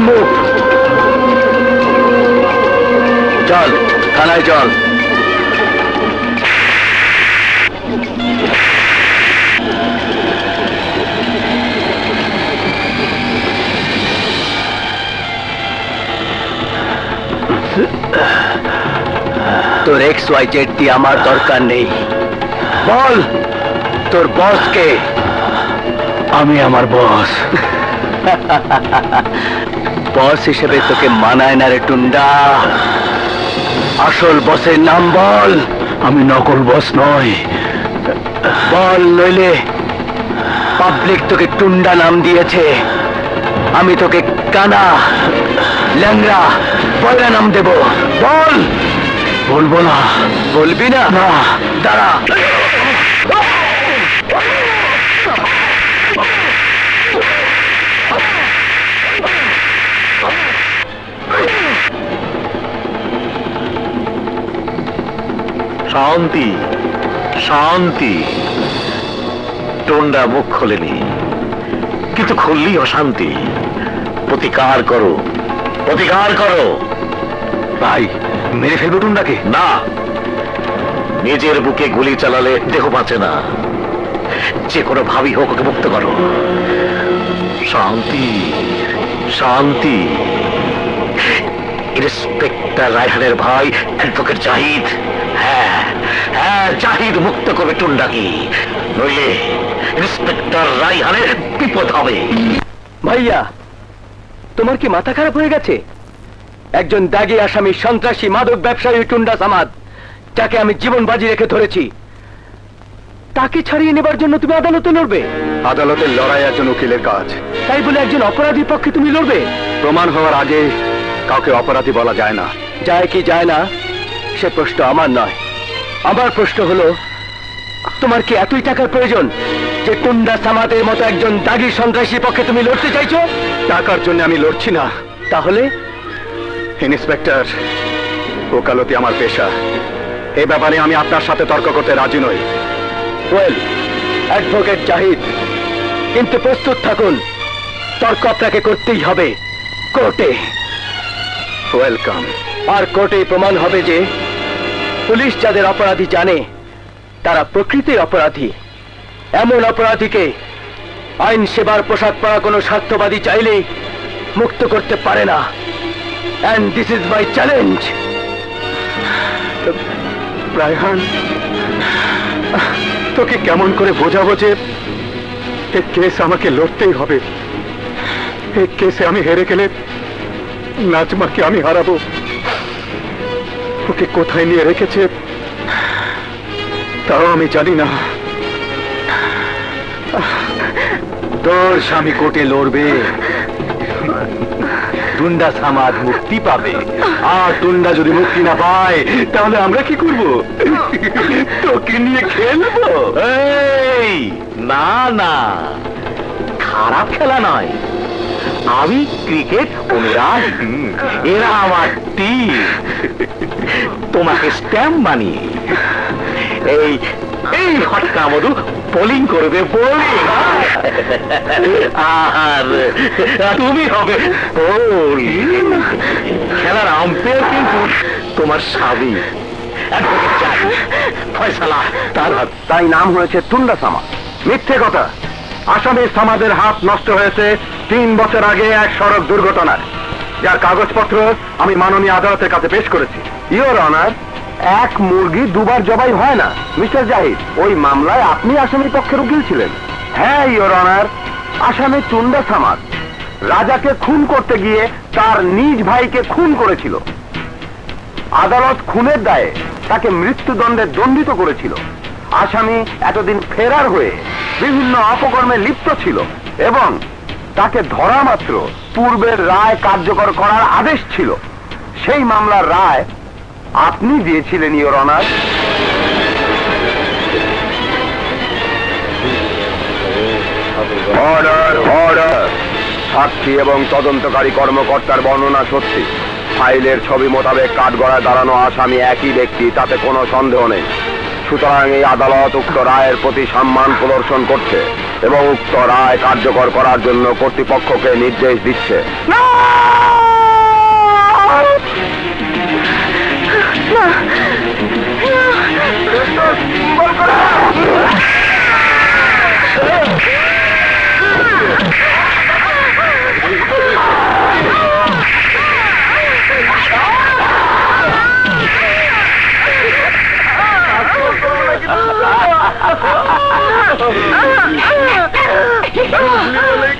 Speaker 1: মুভ। চল থানায় চল। তোর XYZ দিয়ে আমার দরকার নেই। বল তোর বসকে। আমি আমার বস। বস হিসেবে তোকে মানায় না রে টুন্ডা। আসল বসের নাম বল। আমি নকল বস নই। বল, নইলে পাবলিক তোকে টুন্ডা নাম দিয়েছে, আমি তোকে কানা, ল্যাংড়া, পয়লা নাম দেব। বল। বলবো না। বলবি না? না, দাঁড়া।
Speaker 3: শান্তি, শান্তি। টন্ডা মুখ খোলেনি, কিন্তু খুললি অশান্তি। প্রতিকার করো, প্রতিকার করো।
Speaker 1: ভাই, মেরে ফেলবো টুন্ডাকে?
Speaker 3: না, নিজের বুকে গুলি চালালে দেহ বাঁচে না। যে কোনো ভাবি হোক ওকে মুক্ত করো। শান্তি, শান্তি। ইন্সপেক্টর রায়হানের ভাই অ্যাডভোকেট জাহিদ, হ্যাঁ হ্যাঁ, জাহিদ মুক্ত করবে টুন্ডাকে, নইলে ইন্সপেক্টর রায়হানের বিপদ হবে।
Speaker 1: ভাইয়া, তোমার কি মাথা খারাপ হয়ে গেছে? একজন দাগী আসামি, সন্ত্রাসী, মাদক ব্যবসায়ী টুন্ডা সামাদ, যাকে আমি জীবন বাজি রেখে ধরেছি, তাকে ছাড়িয়ে নেবার জন্য তুমি আদালতে লড়বে? আদালতের লড়াই একজন উকিলের কাজ। তাই বলে একজন অপরাধীর পক্ষে তুমি লড়বে? প্রমাণ হওয়ার আগে কাউকে অপরাধী বলা যায় না। যায় কি যায় না সে প্রশ্ন আমার নয়। আমার প্রশ্ন হলো, তোমার কি এতই টাকার প্রয়োজন যে টুন্ডা সামাদের মতো একজন দাগী সন্ত্রাসীর পক্ষে তুমি লড়তে চাইছো? টাকার জন্য আমি লড়ছি না। তাহলে? ইন্সপেক্টর, ওকালতি আমার পেশা। এই ব্যাপারে আমি আপনার সাথে তর্ক করতে রাজি নই। ওয়েল, অ্যাডভোকেট জাহিদ, কিন্তু প্রস্তুত থাকুন, তর্ক আপনাকে করতেই হবে কোর্টে। ওয়েলকাম। আর কোর্টেই প্রমাণ হবে যে পুলিশ যাদের অপরাধী জানে তারা প্রকৃতির অপরাধী। এমন অপরাধীকে আইন সেবার পোশাক পরা কোনো স্বার্থবাদী চাইলেই মুক্ত করতে পারে না। And this is my challenge. Raihan, তোকে কেমন করে বোঝাবো যে এই কেস আমাকে লড়তেই হবে। এই কেসে আমি হেরে গেলে নাজমাকে আমি হারাবো। ওকে কোথায় নিয়ে রেখেছে তাও আমি জানি না। তোর স্বামী কোর্টে লড়বে, টুন্ডা সামাদ মুক্তি পাবে। আর টুন্ডা যদি মুক্তি না পায় তাহলে আমরা কি করব? তোকে নিয়ে খেলবো? এই না না, খারাপ খেলা নয়। আমি ক্রিকেট অনুরাগ, এরা আমার টিম। তোমাকে স্ট্যাম্প বানিয়ে এই এই ফটকা মধু বোলিং করবে, বোলিং। আর তুমি হবে বোল। খেলার আম্পায়ার কিন্তু তোমার স্বামী, ফয়সালা তার হাত। তাই নাম হয়েছে টুন্ডা সামাদ। মিথ্যে কথা। আসামির সামাদের হাত নষ্ট হয়েছে 3 বছর আগে এক সড়ক দুর্ঘটনায়, যার কাগজপত্র আমি মাননীয় আদালতের কাছে পেশ করেছি। ইওর অনার, এক মুরগি দুবার জবাই হয় না। মিস্টার জাহিদ, ওই মামলায় আপনি আসামির পক্ষের উকিল ছিলেন। হ্যাঁ ইওর অনার, আসামি টুন্ডা সামাদ রাজাকে খুন করতে গিয়ে তার নিজ ভাইকে খুন করেছিল। আদালত খুনের দায়ে তাকে মৃত্যুদণ্ডে দণ্ডিত করেছিল। আসামি এতদিন ফেরার হয়ে বিভিন্ন অপকর্মে লিপ্ত ছিল এবং তাকে ধরা মাত্র পূর্বের রায় কার্যকর করার আদেশ ছিল। সেই মামলার রায় আপনি দিয়েছিলেন ইওর অনার। Order, order. সাক্ষী এবং তদন্তকারী কর্মকর্তার বর্ণনা সত্যি। ফাইলের ছবি মোতাবেক কাঠগড়ায় দাঁড়ানো আসামি একই ব্যক্তি, তাতে কোনো সন্দেহ নেই। সুতরাং এই আদালত উক্ত রায়ের প্রতি সম্মান প্রদর্শন করছে এবং উক্ত রায় কার্যকর করার জন্য কর্তৃপক্ষকে নির্দেশ দিচ্ছে।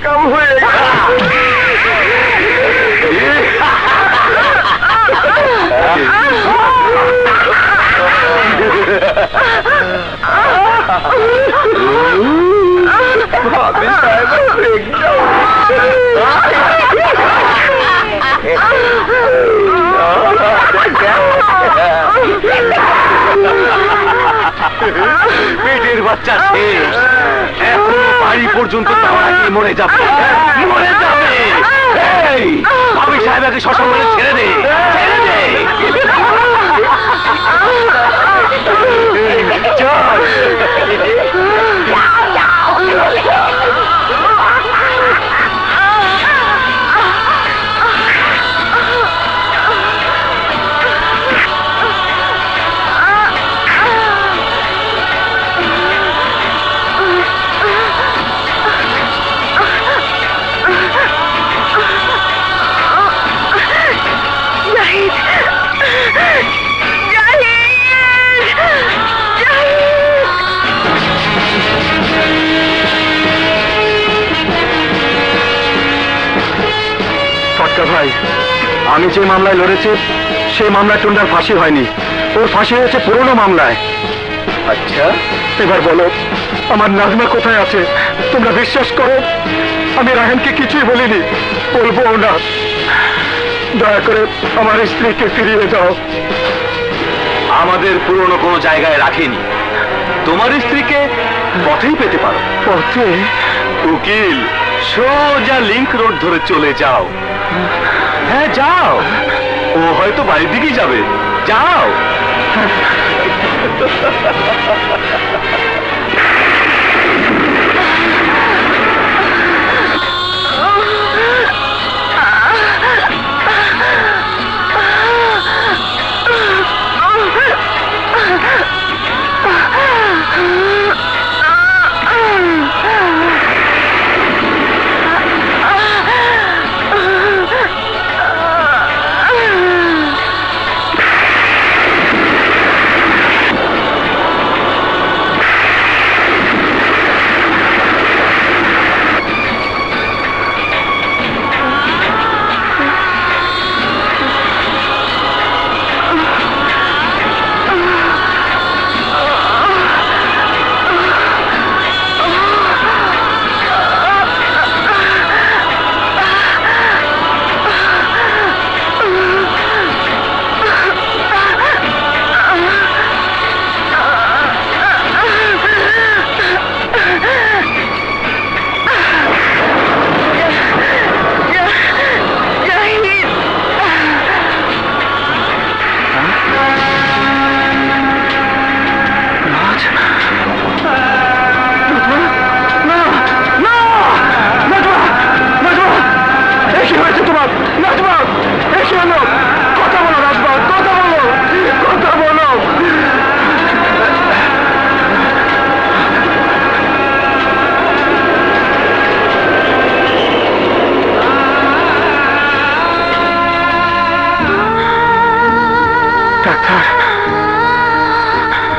Speaker 1: কাম হয়ে ভাবি সাহেব পেটের বাচ্চা শেষ, এখনো বাড়ি পর্যন্ত যাওয়ার আগে মরে যাবে, মরে যাবে। এই ভাবি সাহেবকে শ্মশানে ছেড়ে দে, ছেড়ে দে। চল। ভাই, আমি যে মামলায় লড়েছি সেই মামলায় টুন্ডার ফাঁসি হয়নি, ওর ফাঁসি হয়েছে পুরনো মামলায়। আচ্ছা, এবার বলো আমার নাজমা কোথায় আছে? তোমরা বিশ্বাস করো আমি রাহেনকে কিছুই বলিনি, বলবো না। দয়া করে আমার স্ত্রীকে ফিরিয়ে দাও। আমাদের পুরনো কোনো জায়গায় রাখিনি, তোমার স্ত্রীকে পথেই পেতে পারো। পথে? উকিল, সোজা লিংক রোড ধরে চলে যাও। হ্যাঁ যাও, ও হয়তো বাড়ির দিকেই যাবে, যাও।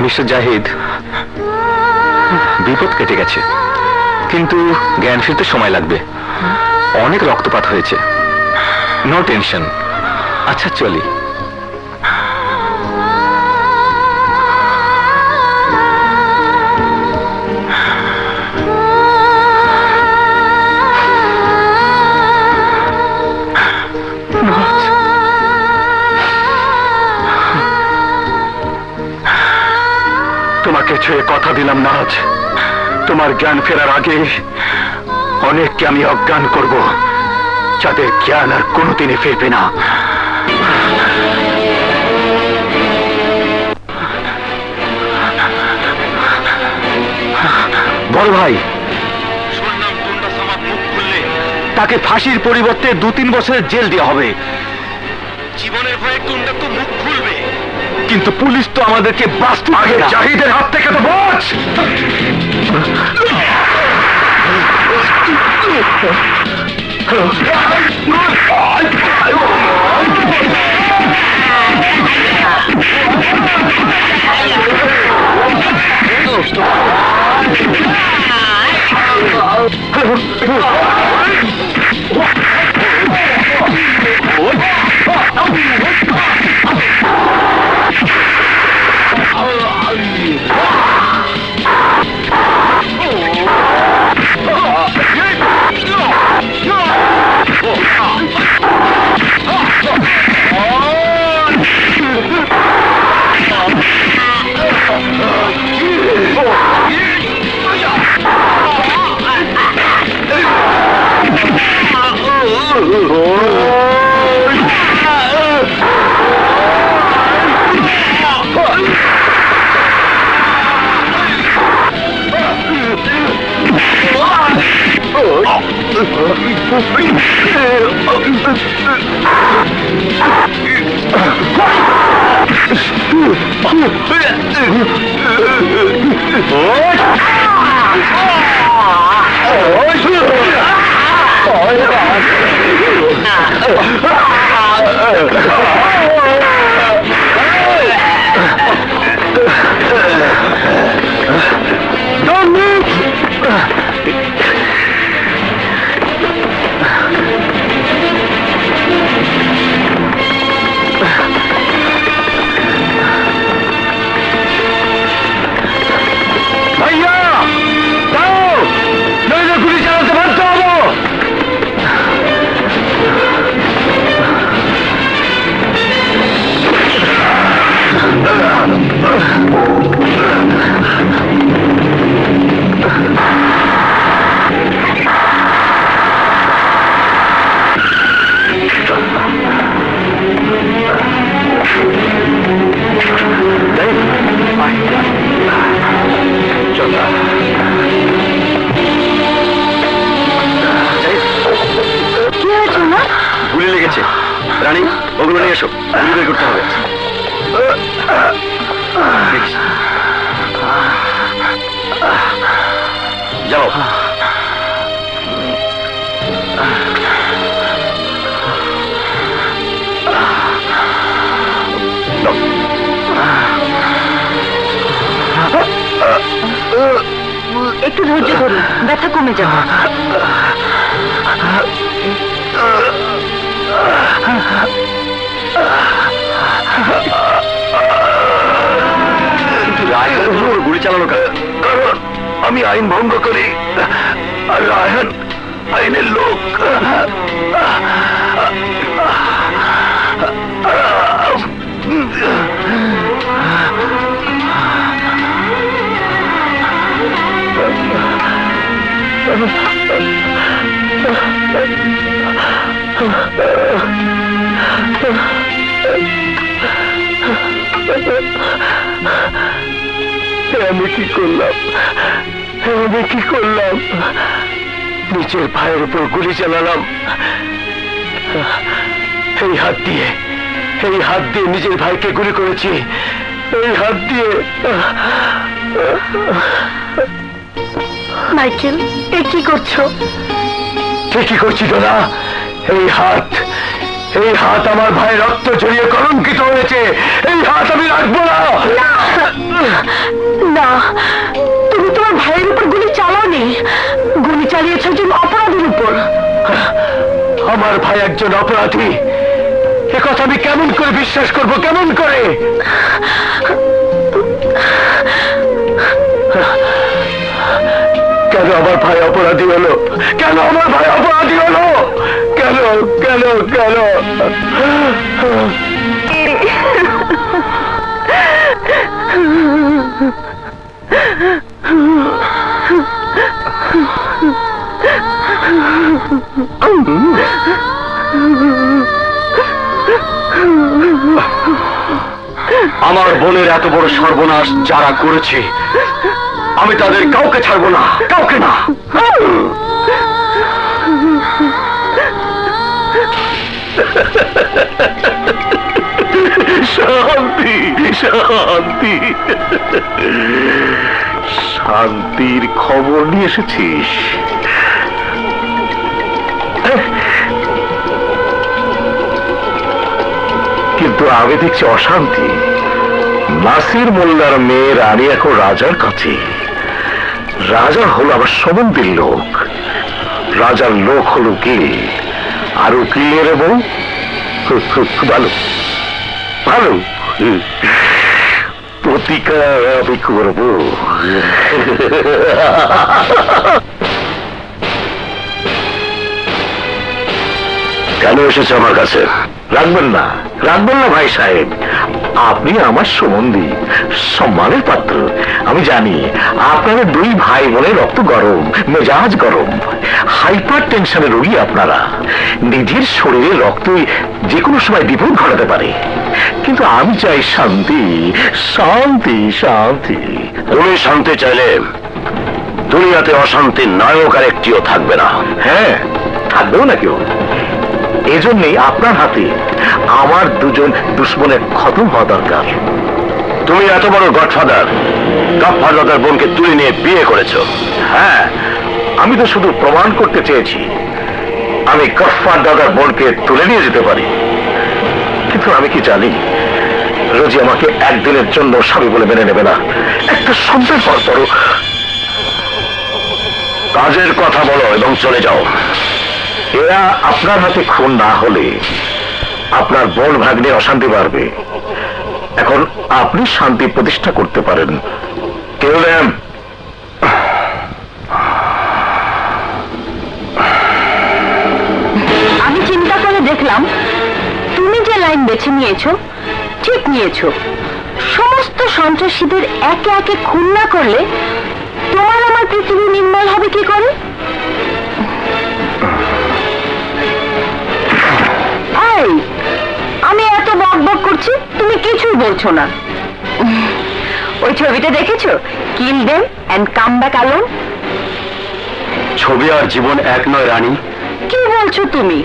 Speaker 1: মিস্টার জাহিদ, বিপদ কেটে গেছে, কিন্তু জ্ঞান ফিরতে সময় লাগবে। অনেক রক্তপাত হয়েছে, নো টেনশন। আচ্ছা চলি। তোমাকে ছুঁয়ে কথা দিলাম নাজ, তোমার জ্ঞান ফেরার আগে অনেককে আমি অজ্ঞান করব, যাদের জ্ঞান আর কোনোদিনই ফিরবে না। বড় ভাই, শুনলাম টুন্ডা সামাদ মুখ খুললে তাকে ফাঁসির পরিবর্তে 2-3 বছরের জেল দেওয়া হবে। জীবনের ভয়ে টুন্ডা তো মুখ খুলবে, কিন্তু পুলিশ তো আমাদেরকে বাঁচতে আগে জাহিদের হাত থেকে তো বাঁচ। গুলি লেগেছে রানী, ওগুলো নিয়ে এসো, গুলি বের করতে হবে। যাও।
Speaker 2: একটু ধৈর্য ধরুন, ব্যথা কমে যাবে।
Speaker 1: গুলি চালানো কারণ আমি আইন ভঙ্গ করি, আর রায়হান আইনের লোক। আমি কি করলাম, আমি কি করলাম? নিজের ভাইয়ের উপর গুলি চালালাম। এই হাত দিয়ে নিজের ভাইকে গুলি করেছি, এই হাত দিয়ে।
Speaker 2: মাইকেল, এ কি করছো?
Speaker 1: ঠিকই করছি ডোনা। এই হাত আমার ভাইয়ের রক্ত জড়িয়ে কলঙ্কিত হয়েছে। এই হাত আমি রাখবো না।
Speaker 2: না, তুমি তোমার ভাইয়ের উপর গুলি চালাওনি, গুলি চালিয়েছ একজন অপরাধীর উপর।
Speaker 1: আমার ভাই একজন অপরাধী, এ কথা আমি কেমন করে বিশ্বাস করব, কেমন করে? কেন আমার ভাই অপরাধী হলো? কেন আমার ভাই অপরাধী হলো? কেন কেন কেন? আমার বোনের এত বড় সর্বনাশ যারা করেছে, আমি তাদের কাউকে ছাড়বো না, কাউকে না।
Speaker 3: শান্তি শান্তি শান্তির খবর নিয়ে এসেছিস? কিন্তু আমি দেখছি অশান্তি। নাসির মোল্লার মেয়ে রানী এখন রাজার কাছে। রাজা হলো আমার সম্বন্ধের লোক, রাজার লোক হলো উকিল, আর উকিলের বউ ভালো ভালো প্রতিকার আমি করব। কেন এসেছে আমার কাছে? রাখবেন না, রাখবেন না ভাই সাহেব, আপনি আমার সম্বন্ধী, সম্মানের পাত্র। আমি জানি আপনারা দুই ভাই বোনের রক্ত গরম, মেজাজ গরম, হাইপার টেনশনের রোগী আপনারা। নিজের শরীরে রক্তই যে কোনো সময় বিপদ ঘটাতে পারে, কিন্তু আমি চাই শান্তি শান্তি শান্তি। তুমি শান্তি চাইলে দুনিয়াতে অশান্তির নায়ক আর একটিও থাকবে না। হ্যাঁ, থাকবেও না কেউ। এজন্যই আপনার হাতে আমার দুজন দুশ্মনের খতম হওয়া দরকার। তুমি এত বড় গডফাদার, গডফাদার বোনকে তুলে নিয়ে বিয়ে করেছো। হ্যাঁ, আমি তো শুধু প্রমাণ করতে চেয়েছি আমি গডফাদার বোনকে তুলে নিয়ে যেতে পারি। কিন্তু আমি কি জানি রোজি আমাকে একদিনের জন্য স্বামী বলে মেনে নেবে না। একটা সন্তান পর কাজের কথা বলো এবং চলে যাও। এরা আপনার হাতে খুন না হলে আপনার বোন ভাগ্নে অশান্তি বাড়বে। এখন আপনি শান্তি প্রতিষ্ঠা করতে পারেন। কেউ নেন।
Speaker 2: আমি চিন্তা করে দেখলাম তুমি যে লাইন বেছে নিয়েছো ঠিক নিয়েছো। সমস্ত সন্ত্রাসীদের একে একে খুন না করলে তোমার আমার পৃথিবী নির্মল হবে কি করে? আমি এত বক বক করছি, তুমি কিছুই বলছো না। ওই ছবিটা দেখেছো, kill them and come back alone?
Speaker 1: ছবি আর জীবন এক নয় রানী।
Speaker 2: কি বলছো তুমি?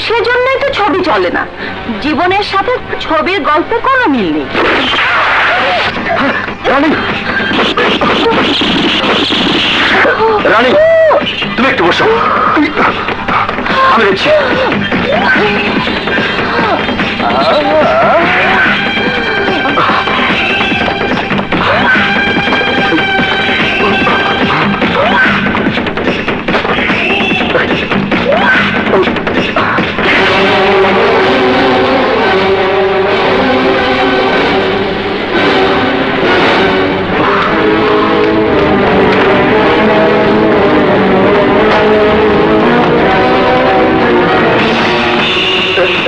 Speaker 2: সেজন্যই তো ছবি চলে না। জীবনের সাথে ছবির গল্পে কোনো মিল নেই।
Speaker 1: রানী, রানী তুমি একটু বসো, আমি দেখছি।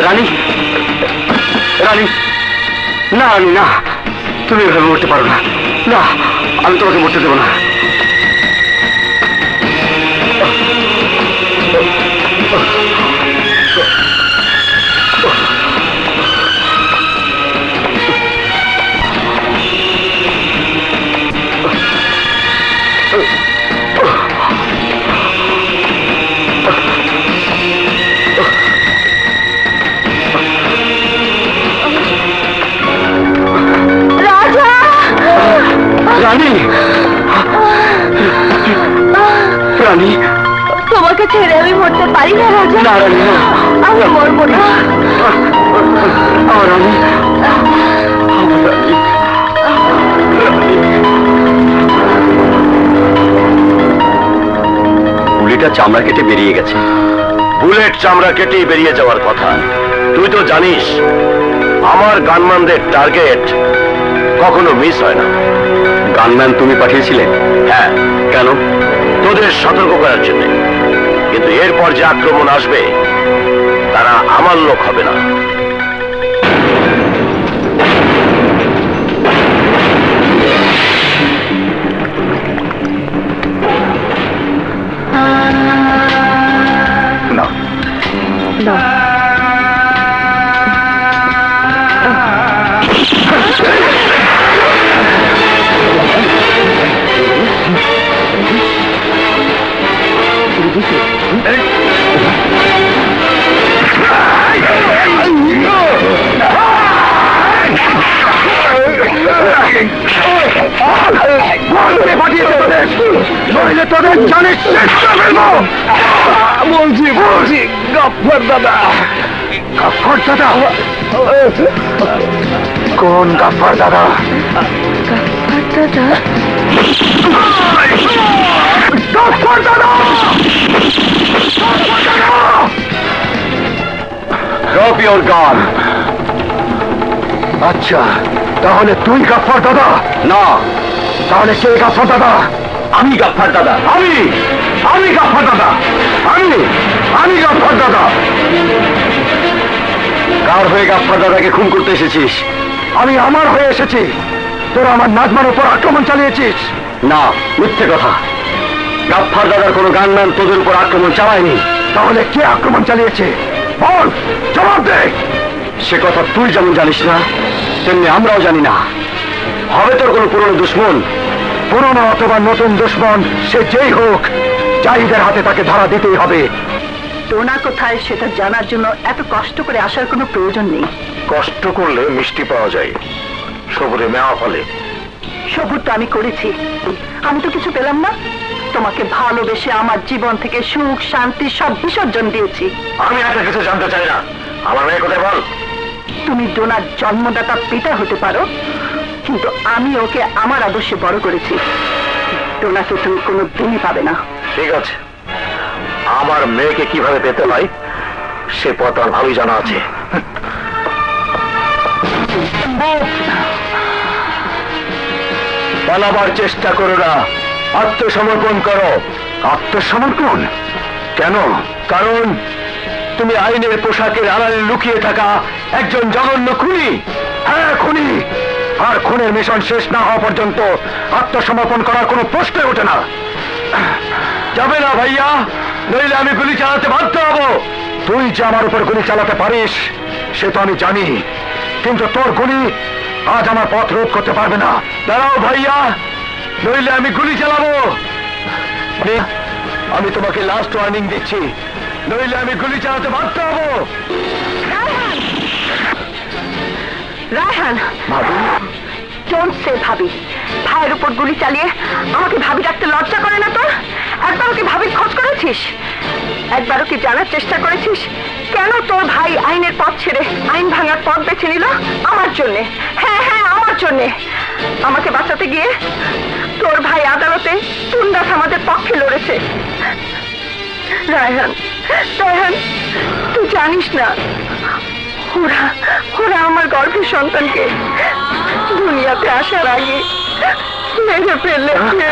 Speaker 1: রানী, রানী, না রানী না, তুমি এভাবে মরতে পারো না। না, আমি তোমাকে মরতে দেবো না। রানী, রানী,
Speaker 2: তোমাকে ছেড়ে আমি মরতে পারি না রাজা।
Speaker 1: না রানী, না,
Speaker 2: আমি মরবো না।
Speaker 1: আমার রানী, আমার রানী, গুলিটা চামড়া কেটে বেরিয়ে গেছে।
Speaker 3: বুলেট চামড়া কেটে বেরিয়ে যাওয়ার কথা। তুই তো জানিস আমার গানম্যানদের টার্গেট কখনো মিস হয় না।
Speaker 1: গানম্যান তুমি পাঠিয়েছিলে?
Speaker 3: হ্যাঁ।
Speaker 1: কেন?
Speaker 3: তোদের সতর্ক করার জন্য। কিন্তু এরপর যে আক্রমণ আসবে তারা আমার লোক হবে না।
Speaker 2: না,
Speaker 1: পাঠিয়েছে তোদের, নইলে তোদের জানিস বলছি গফফর দাদা। গফফর দাদা? কোন গফফর দাদা? গফফর দাদা! Drop your gun! আচ্ছা, তাহলে তুই গফফর দাদা? না। তাহলে কে গফফর দাদা? আমি গফফর দাদা। আমি গফফর দাদা। আমি গফফর দাদা। কার হয়ে গফফর দাদাকে খুন করতে এসেছিস? আমি আমার হয়ে এসেছি। তোরা আমার নাজমার উপর আক্রমণ চালিয়েছিস। না, মিথ্যে কথা। গফফর দাদার কোনো গানম্যান তোদের উপর আক্রমণ চালায়নি। তাহলে কে আক্রমণ চালিয়েছে? বল, জবাব দে। সে কথা তুই যেমন জানিস না, তেমনি আমরাও জানি না। হবে তোর কোনো পুরনো দুশ্মন, পুরনো অথবা নতুন দুশ্মন, সে যেই হোক, জাহিদের হাতে তাকে ধরা দিতেই হবে।
Speaker 2: টোনা কোথায় সেটা জানার জন্য এত কষ্ট করে আসার কোনো প্রয়োজন নেই।
Speaker 3: কষ্ট করলে মিষ্টি পাওয়া যায়, সবুরে মেওয়া ফলে।
Speaker 2: সবুর তো আমি করেছি, আমি তো কিছু পেলাম না। তোমাকে ভালোবেসে আমার জীবন থেকে সুখ শান্তি সব বিসর্জন দিয়েছি।
Speaker 3: আমি একটা কিছু জানতে চাই না, আমার মেয়ে কোথায় বল।
Speaker 2: তুমি ডোনার জন্মদাতা পিতা হতে পারো, কিন্তু আমি ওকে আমার আদর্শে বড় করেছি। ডোনাকে তুমি কোনো দিনই পাবে না।
Speaker 3: ঠিক আছে, আমার মেয়েকে কিভাবে পেতে হয় সে পথ আর ভালোই জানা আছে।
Speaker 1: পালাবার চেষ্টা করো না, আত্মসমর্পণ করো। আত্মসমর্পণ কেন? কারণ তুমি আইনের পোশাকের আড়ালে লুকিয়ে থাকা একজন জঘন্য খুনি। হ্যাঁ, খুনি। আর খুনের মিশন শেষ না হওয়া পর্যন্ত আত্মসমর্পণ করার কোনো প্রশ্নই ওঠে না। যাবে না ভাইয়া, নইলে আমি গুলি চালাতে বাধ্য হব। তুই যে আমার উপর গুলি চালাতে পারিস সে তো আমি জানি, কিন্তু তোর গুলি আজ আমার পথ রোধ করতে পারবে না। দাঁড়াও ভাইয়া, নইলে আমি গুলি চালাবো। আমি তোমাকে লাস্ট ওয়ার্নিং দিচ্ছি, নইলে আমি গুলি চালাতে বাধ্য হব।
Speaker 2: রায়হান,
Speaker 1: ভাবি,
Speaker 2: ডোন্ট সে ভাবি। ভাইয়ের উপর গুলি চালিয়ে আমাকে ভাবি ডাকতে লজ্জা করে না তোর? একবারও কি ভাবির খোঁজ করেছিস? একবারও কি জানার চেষ্টা করেছিস কেন তোর ভাই আইনের পথ ছেড়ে আইন ভাঙার পথ বেছে নিল? আমার জন্যে। হ্যাঁ, আমার জন্যে। আমাকে বাঁচাতে গিয়ে তোর ভাই আদালতে টুন্ডাস আমাদের পক্ষে লড়েছে। রায়হান, তুই জানিস না ওরা আমার গর্ভের সন্তানকে দুনিয়াতে আসার আগে মেরে ফেলেছে।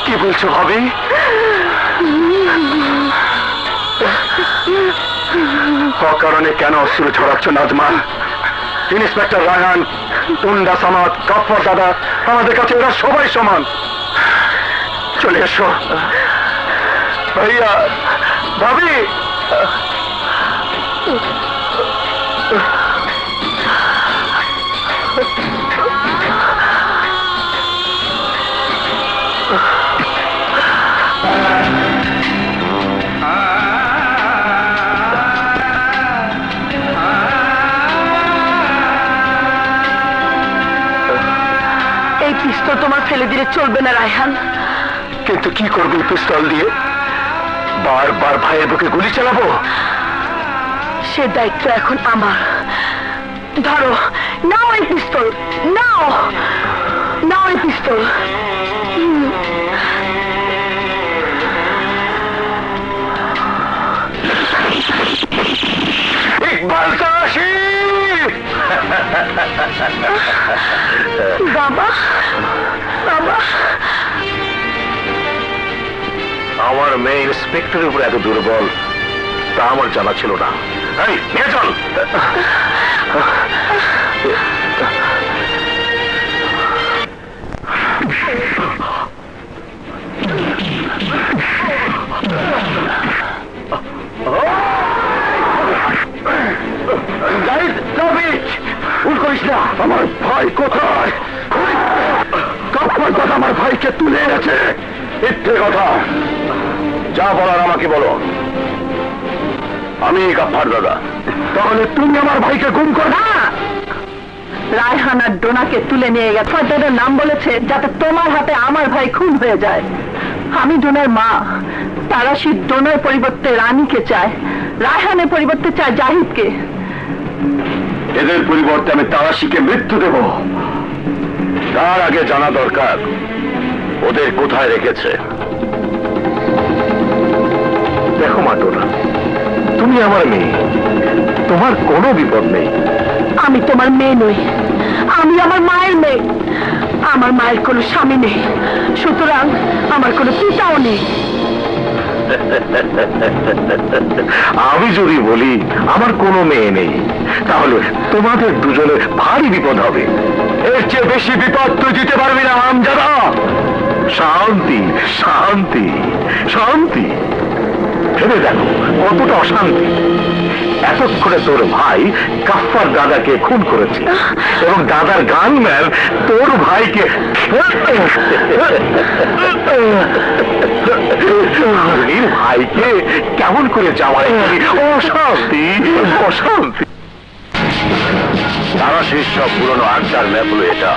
Speaker 1: কি বলছো ভাবি? অকারণে কেন অশ্রু ছড়াচ্ছ নাজমা? ইন্সপেক্টর রায়হান, টুন্ডা সামাদ, গফফর দাদা, আমাদের কাছে এরা সবাই সমান। চলে এসো ভাইয়া। ভাবি,
Speaker 2: এই পিস্তল তোমার ফেলে দিলে চলবে না রায়হান।
Speaker 1: কিন্তু কি করবি পিস্তল দিয়ে? বারবার ভাইয়ের বুকে গুলি চালাবো?
Speaker 2: সে দায়িত্ব এখন আমার। ধরো, নাও এই পিস্তল, নাও এই পিস্তল।
Speaker 1: ইকবাল কাশি!
Speaker 2: বাবা,
Speaker 3: আমার মেয়ে ইন্সপেক্টরের উপর এত দুর্বল তা আমার জানা ছিল না। এই, নিয়ে চল।
Speaker 1: ভুল করিস না। আমার ভাই কোথায়? গফফর দাদা আমার ভাইকে তুলে এনেছে। মিথ্যে কথা। যা বলার আমাকে বলো।
Speaker 3: আমি গাফফার দাদা। তাহলে তুমি আমার ভাইকে গুম করবে?
Speaker 2: রায়হান আর ডোনাকে তুলে নিয়ে গেছে। ফাদারের নাম বলেছে যাতে তোমার হাতে আমার ভাই খুন হয়ে যায়। আমি ডোনার মা। তারাশি ডোনার পরিবর্তে রানীকে চায়, রায়হানের পরিবর্তে চায় জাহিদকে।
Speaker 3: এদের পরিবর্তে আমি তারাশিকে মৃত্যু দেব। তার আগে জানা দরকার ওদের কোথায় রেখেছে। দেখো মাটোনা, তুমি আমার মেয়ে, তোমার কোনো বিপদ নেই।
Speaker 2: আমি তোমার মেয়ে নই, আমি আমার মায়ের মেয়ে। আমার মায়ের কোনো স্বামী নেই, সুতরাং আমার কোনো পিতাও নেই।
Speaker 3: আমি যদি বলি আমার কোনো মেয়ে নেই, তাহলে তোমাদের দুজনের ভারী বিপদ হবে। এর চেয়ে বেশি বিপদ তুই দিতে পারবি না হামজাদা। শান্তি শান্তি শান্তি। ভেবে দেখো কতটা অশান্তি। এতক্ষণে তোর ভাই গাফফার দাদাকে খুন করেছে এবং দাদার গানম্যান তোর ভাইকে ভাইকে কেমন করে যাওয়ার অশান্তি অশান্তি। তারা শেষ সব পুরনো আড্ডার ম্যাপ হলো এটা।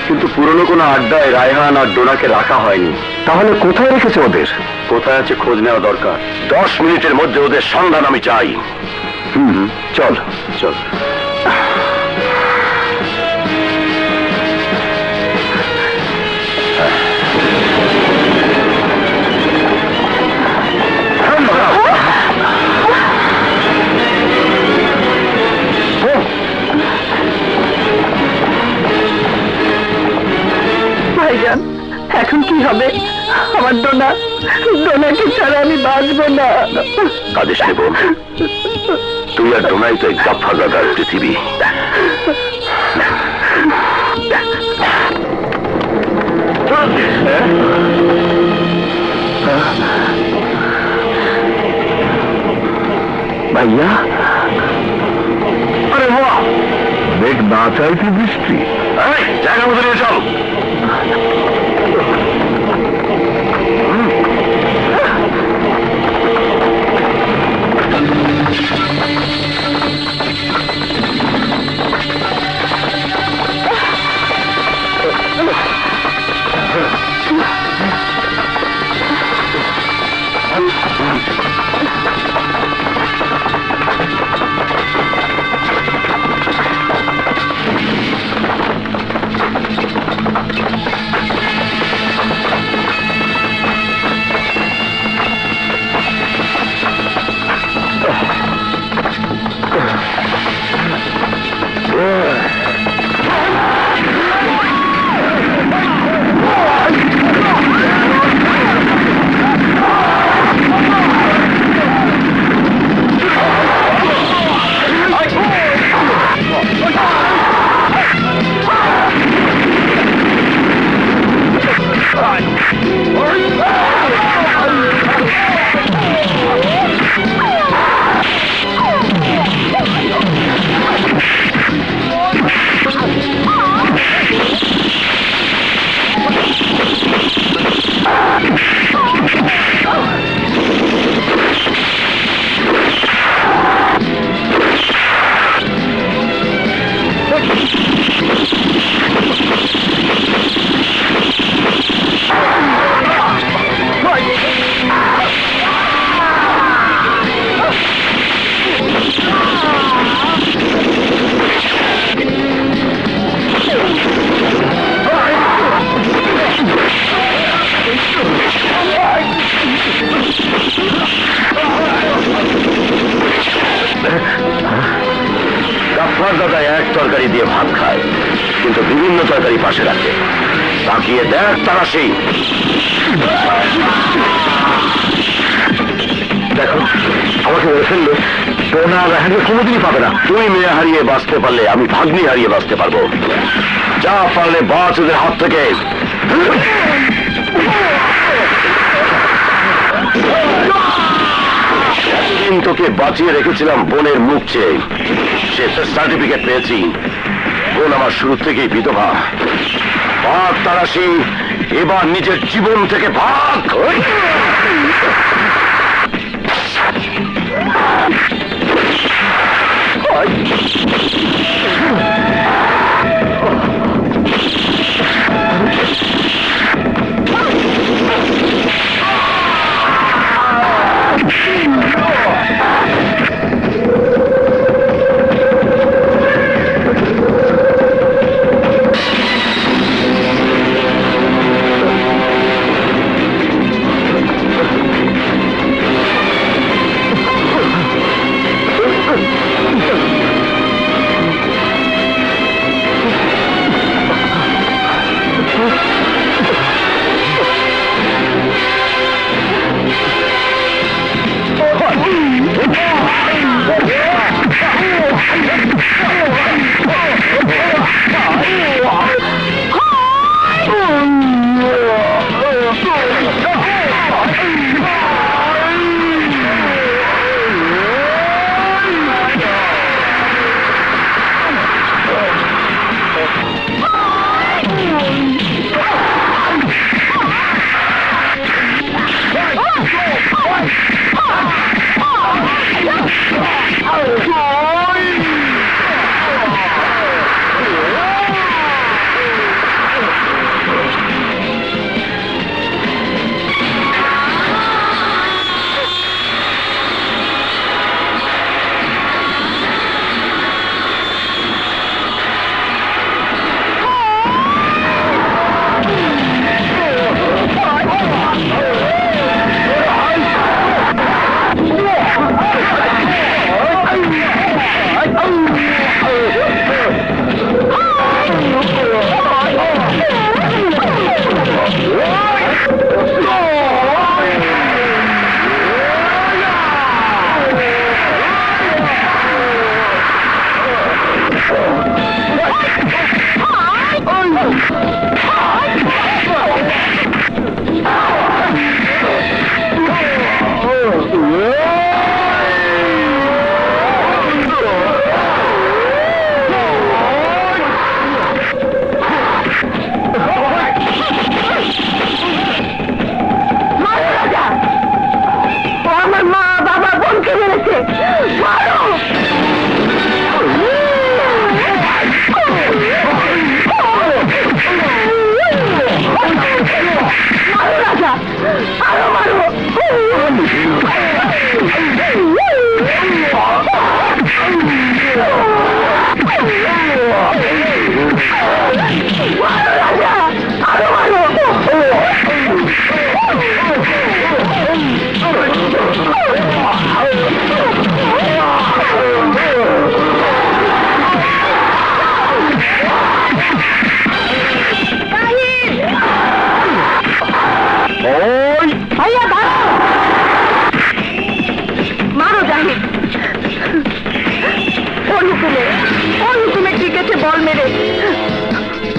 Speaker 3: কিন্তু পুরনো কোনো আড্ডায় রায়হান আর ডোনাকে রাখা হয়নি। তাহলে কোথায় রেখেছে ওদের? কোথায় আছে খোঁজ নেওয়া দরকার। 10 মিনিটের মধ্যে ওদের সন্ধান আমি চাই। চল চল।
Speaker 2: ভাইজান, এখন কি হবে? আমার ডোনাকে ছাড়া আমি বাঁচবো না।
Speaker 3: কাঁদিস নে বোন, তুই আর ডোনাই তো এই গাফফার দাদার পৃথিবী। ভাইয়া, আরে বাহ, মেঘ না চাইতে বৃষ্টি। জায়গা মতো নিয়ে চল। গাফফার দাদা এক তরকারি দিয়ে ভাত খায়, কিন্তু বিভিন্ন তরকারি পাশে রাখে। তাকিয়ে দেখ তারাশি, দেখো আমাকে বলে ফেললো সোনা রাহানকে কোনোদিনই পাবে না। তুই মেয়ে হারিয়ে বাঁচতে পারলে আমি ভাগ্নি হারিয়ে বাঁচতে পারবো। যা পারলে বাঁচ ওদের হাত থেকে। এতদিন তোকে বাঁচিয়ে রেখেছিলাম বোনের মুখ চেয়ে, সে সার্টিফিকেট পেয়েছি। বোন আমার শুরু থেকেই বিধবা। ভাগ তারাশি, এবার নিজের জীবন থেকে ভাগ।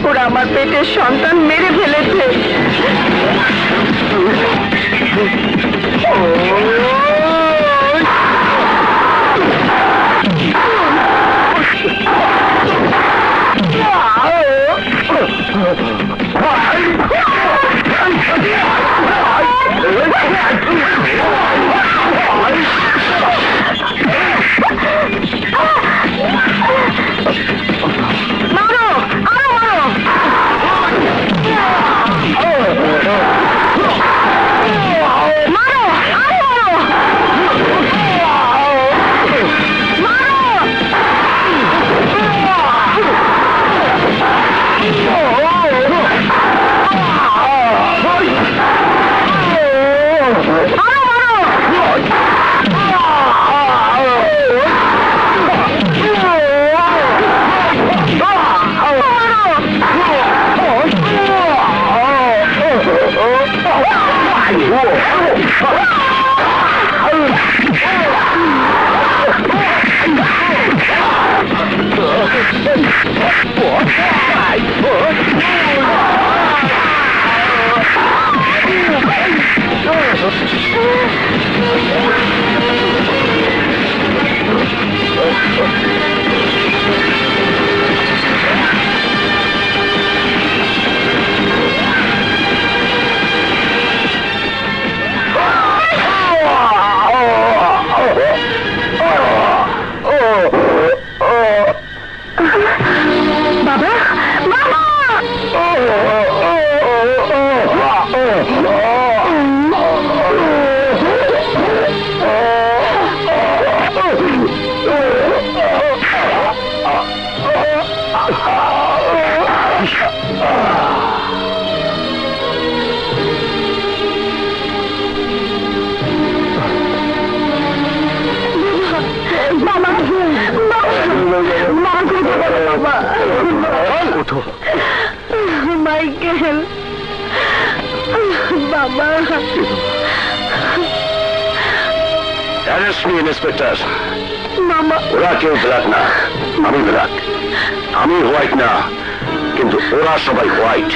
Speaker 2: ওরা আমার পেটের সন্তান মেরে ফেলেছে।
Speaker 1: ওঠো।
Speaker 2: মাইকেল বাবা
Speaker 3: অ্যারেস্ট মি ইন্সপেক্টর।
Speaker 2: মামা
Speaker 3: ওরা কেউ ব্ল্যাক না, আমি ব্ল্যাক। আমি হোয়াইট না, কিন্তু ওরা সবাই হোয়াইট।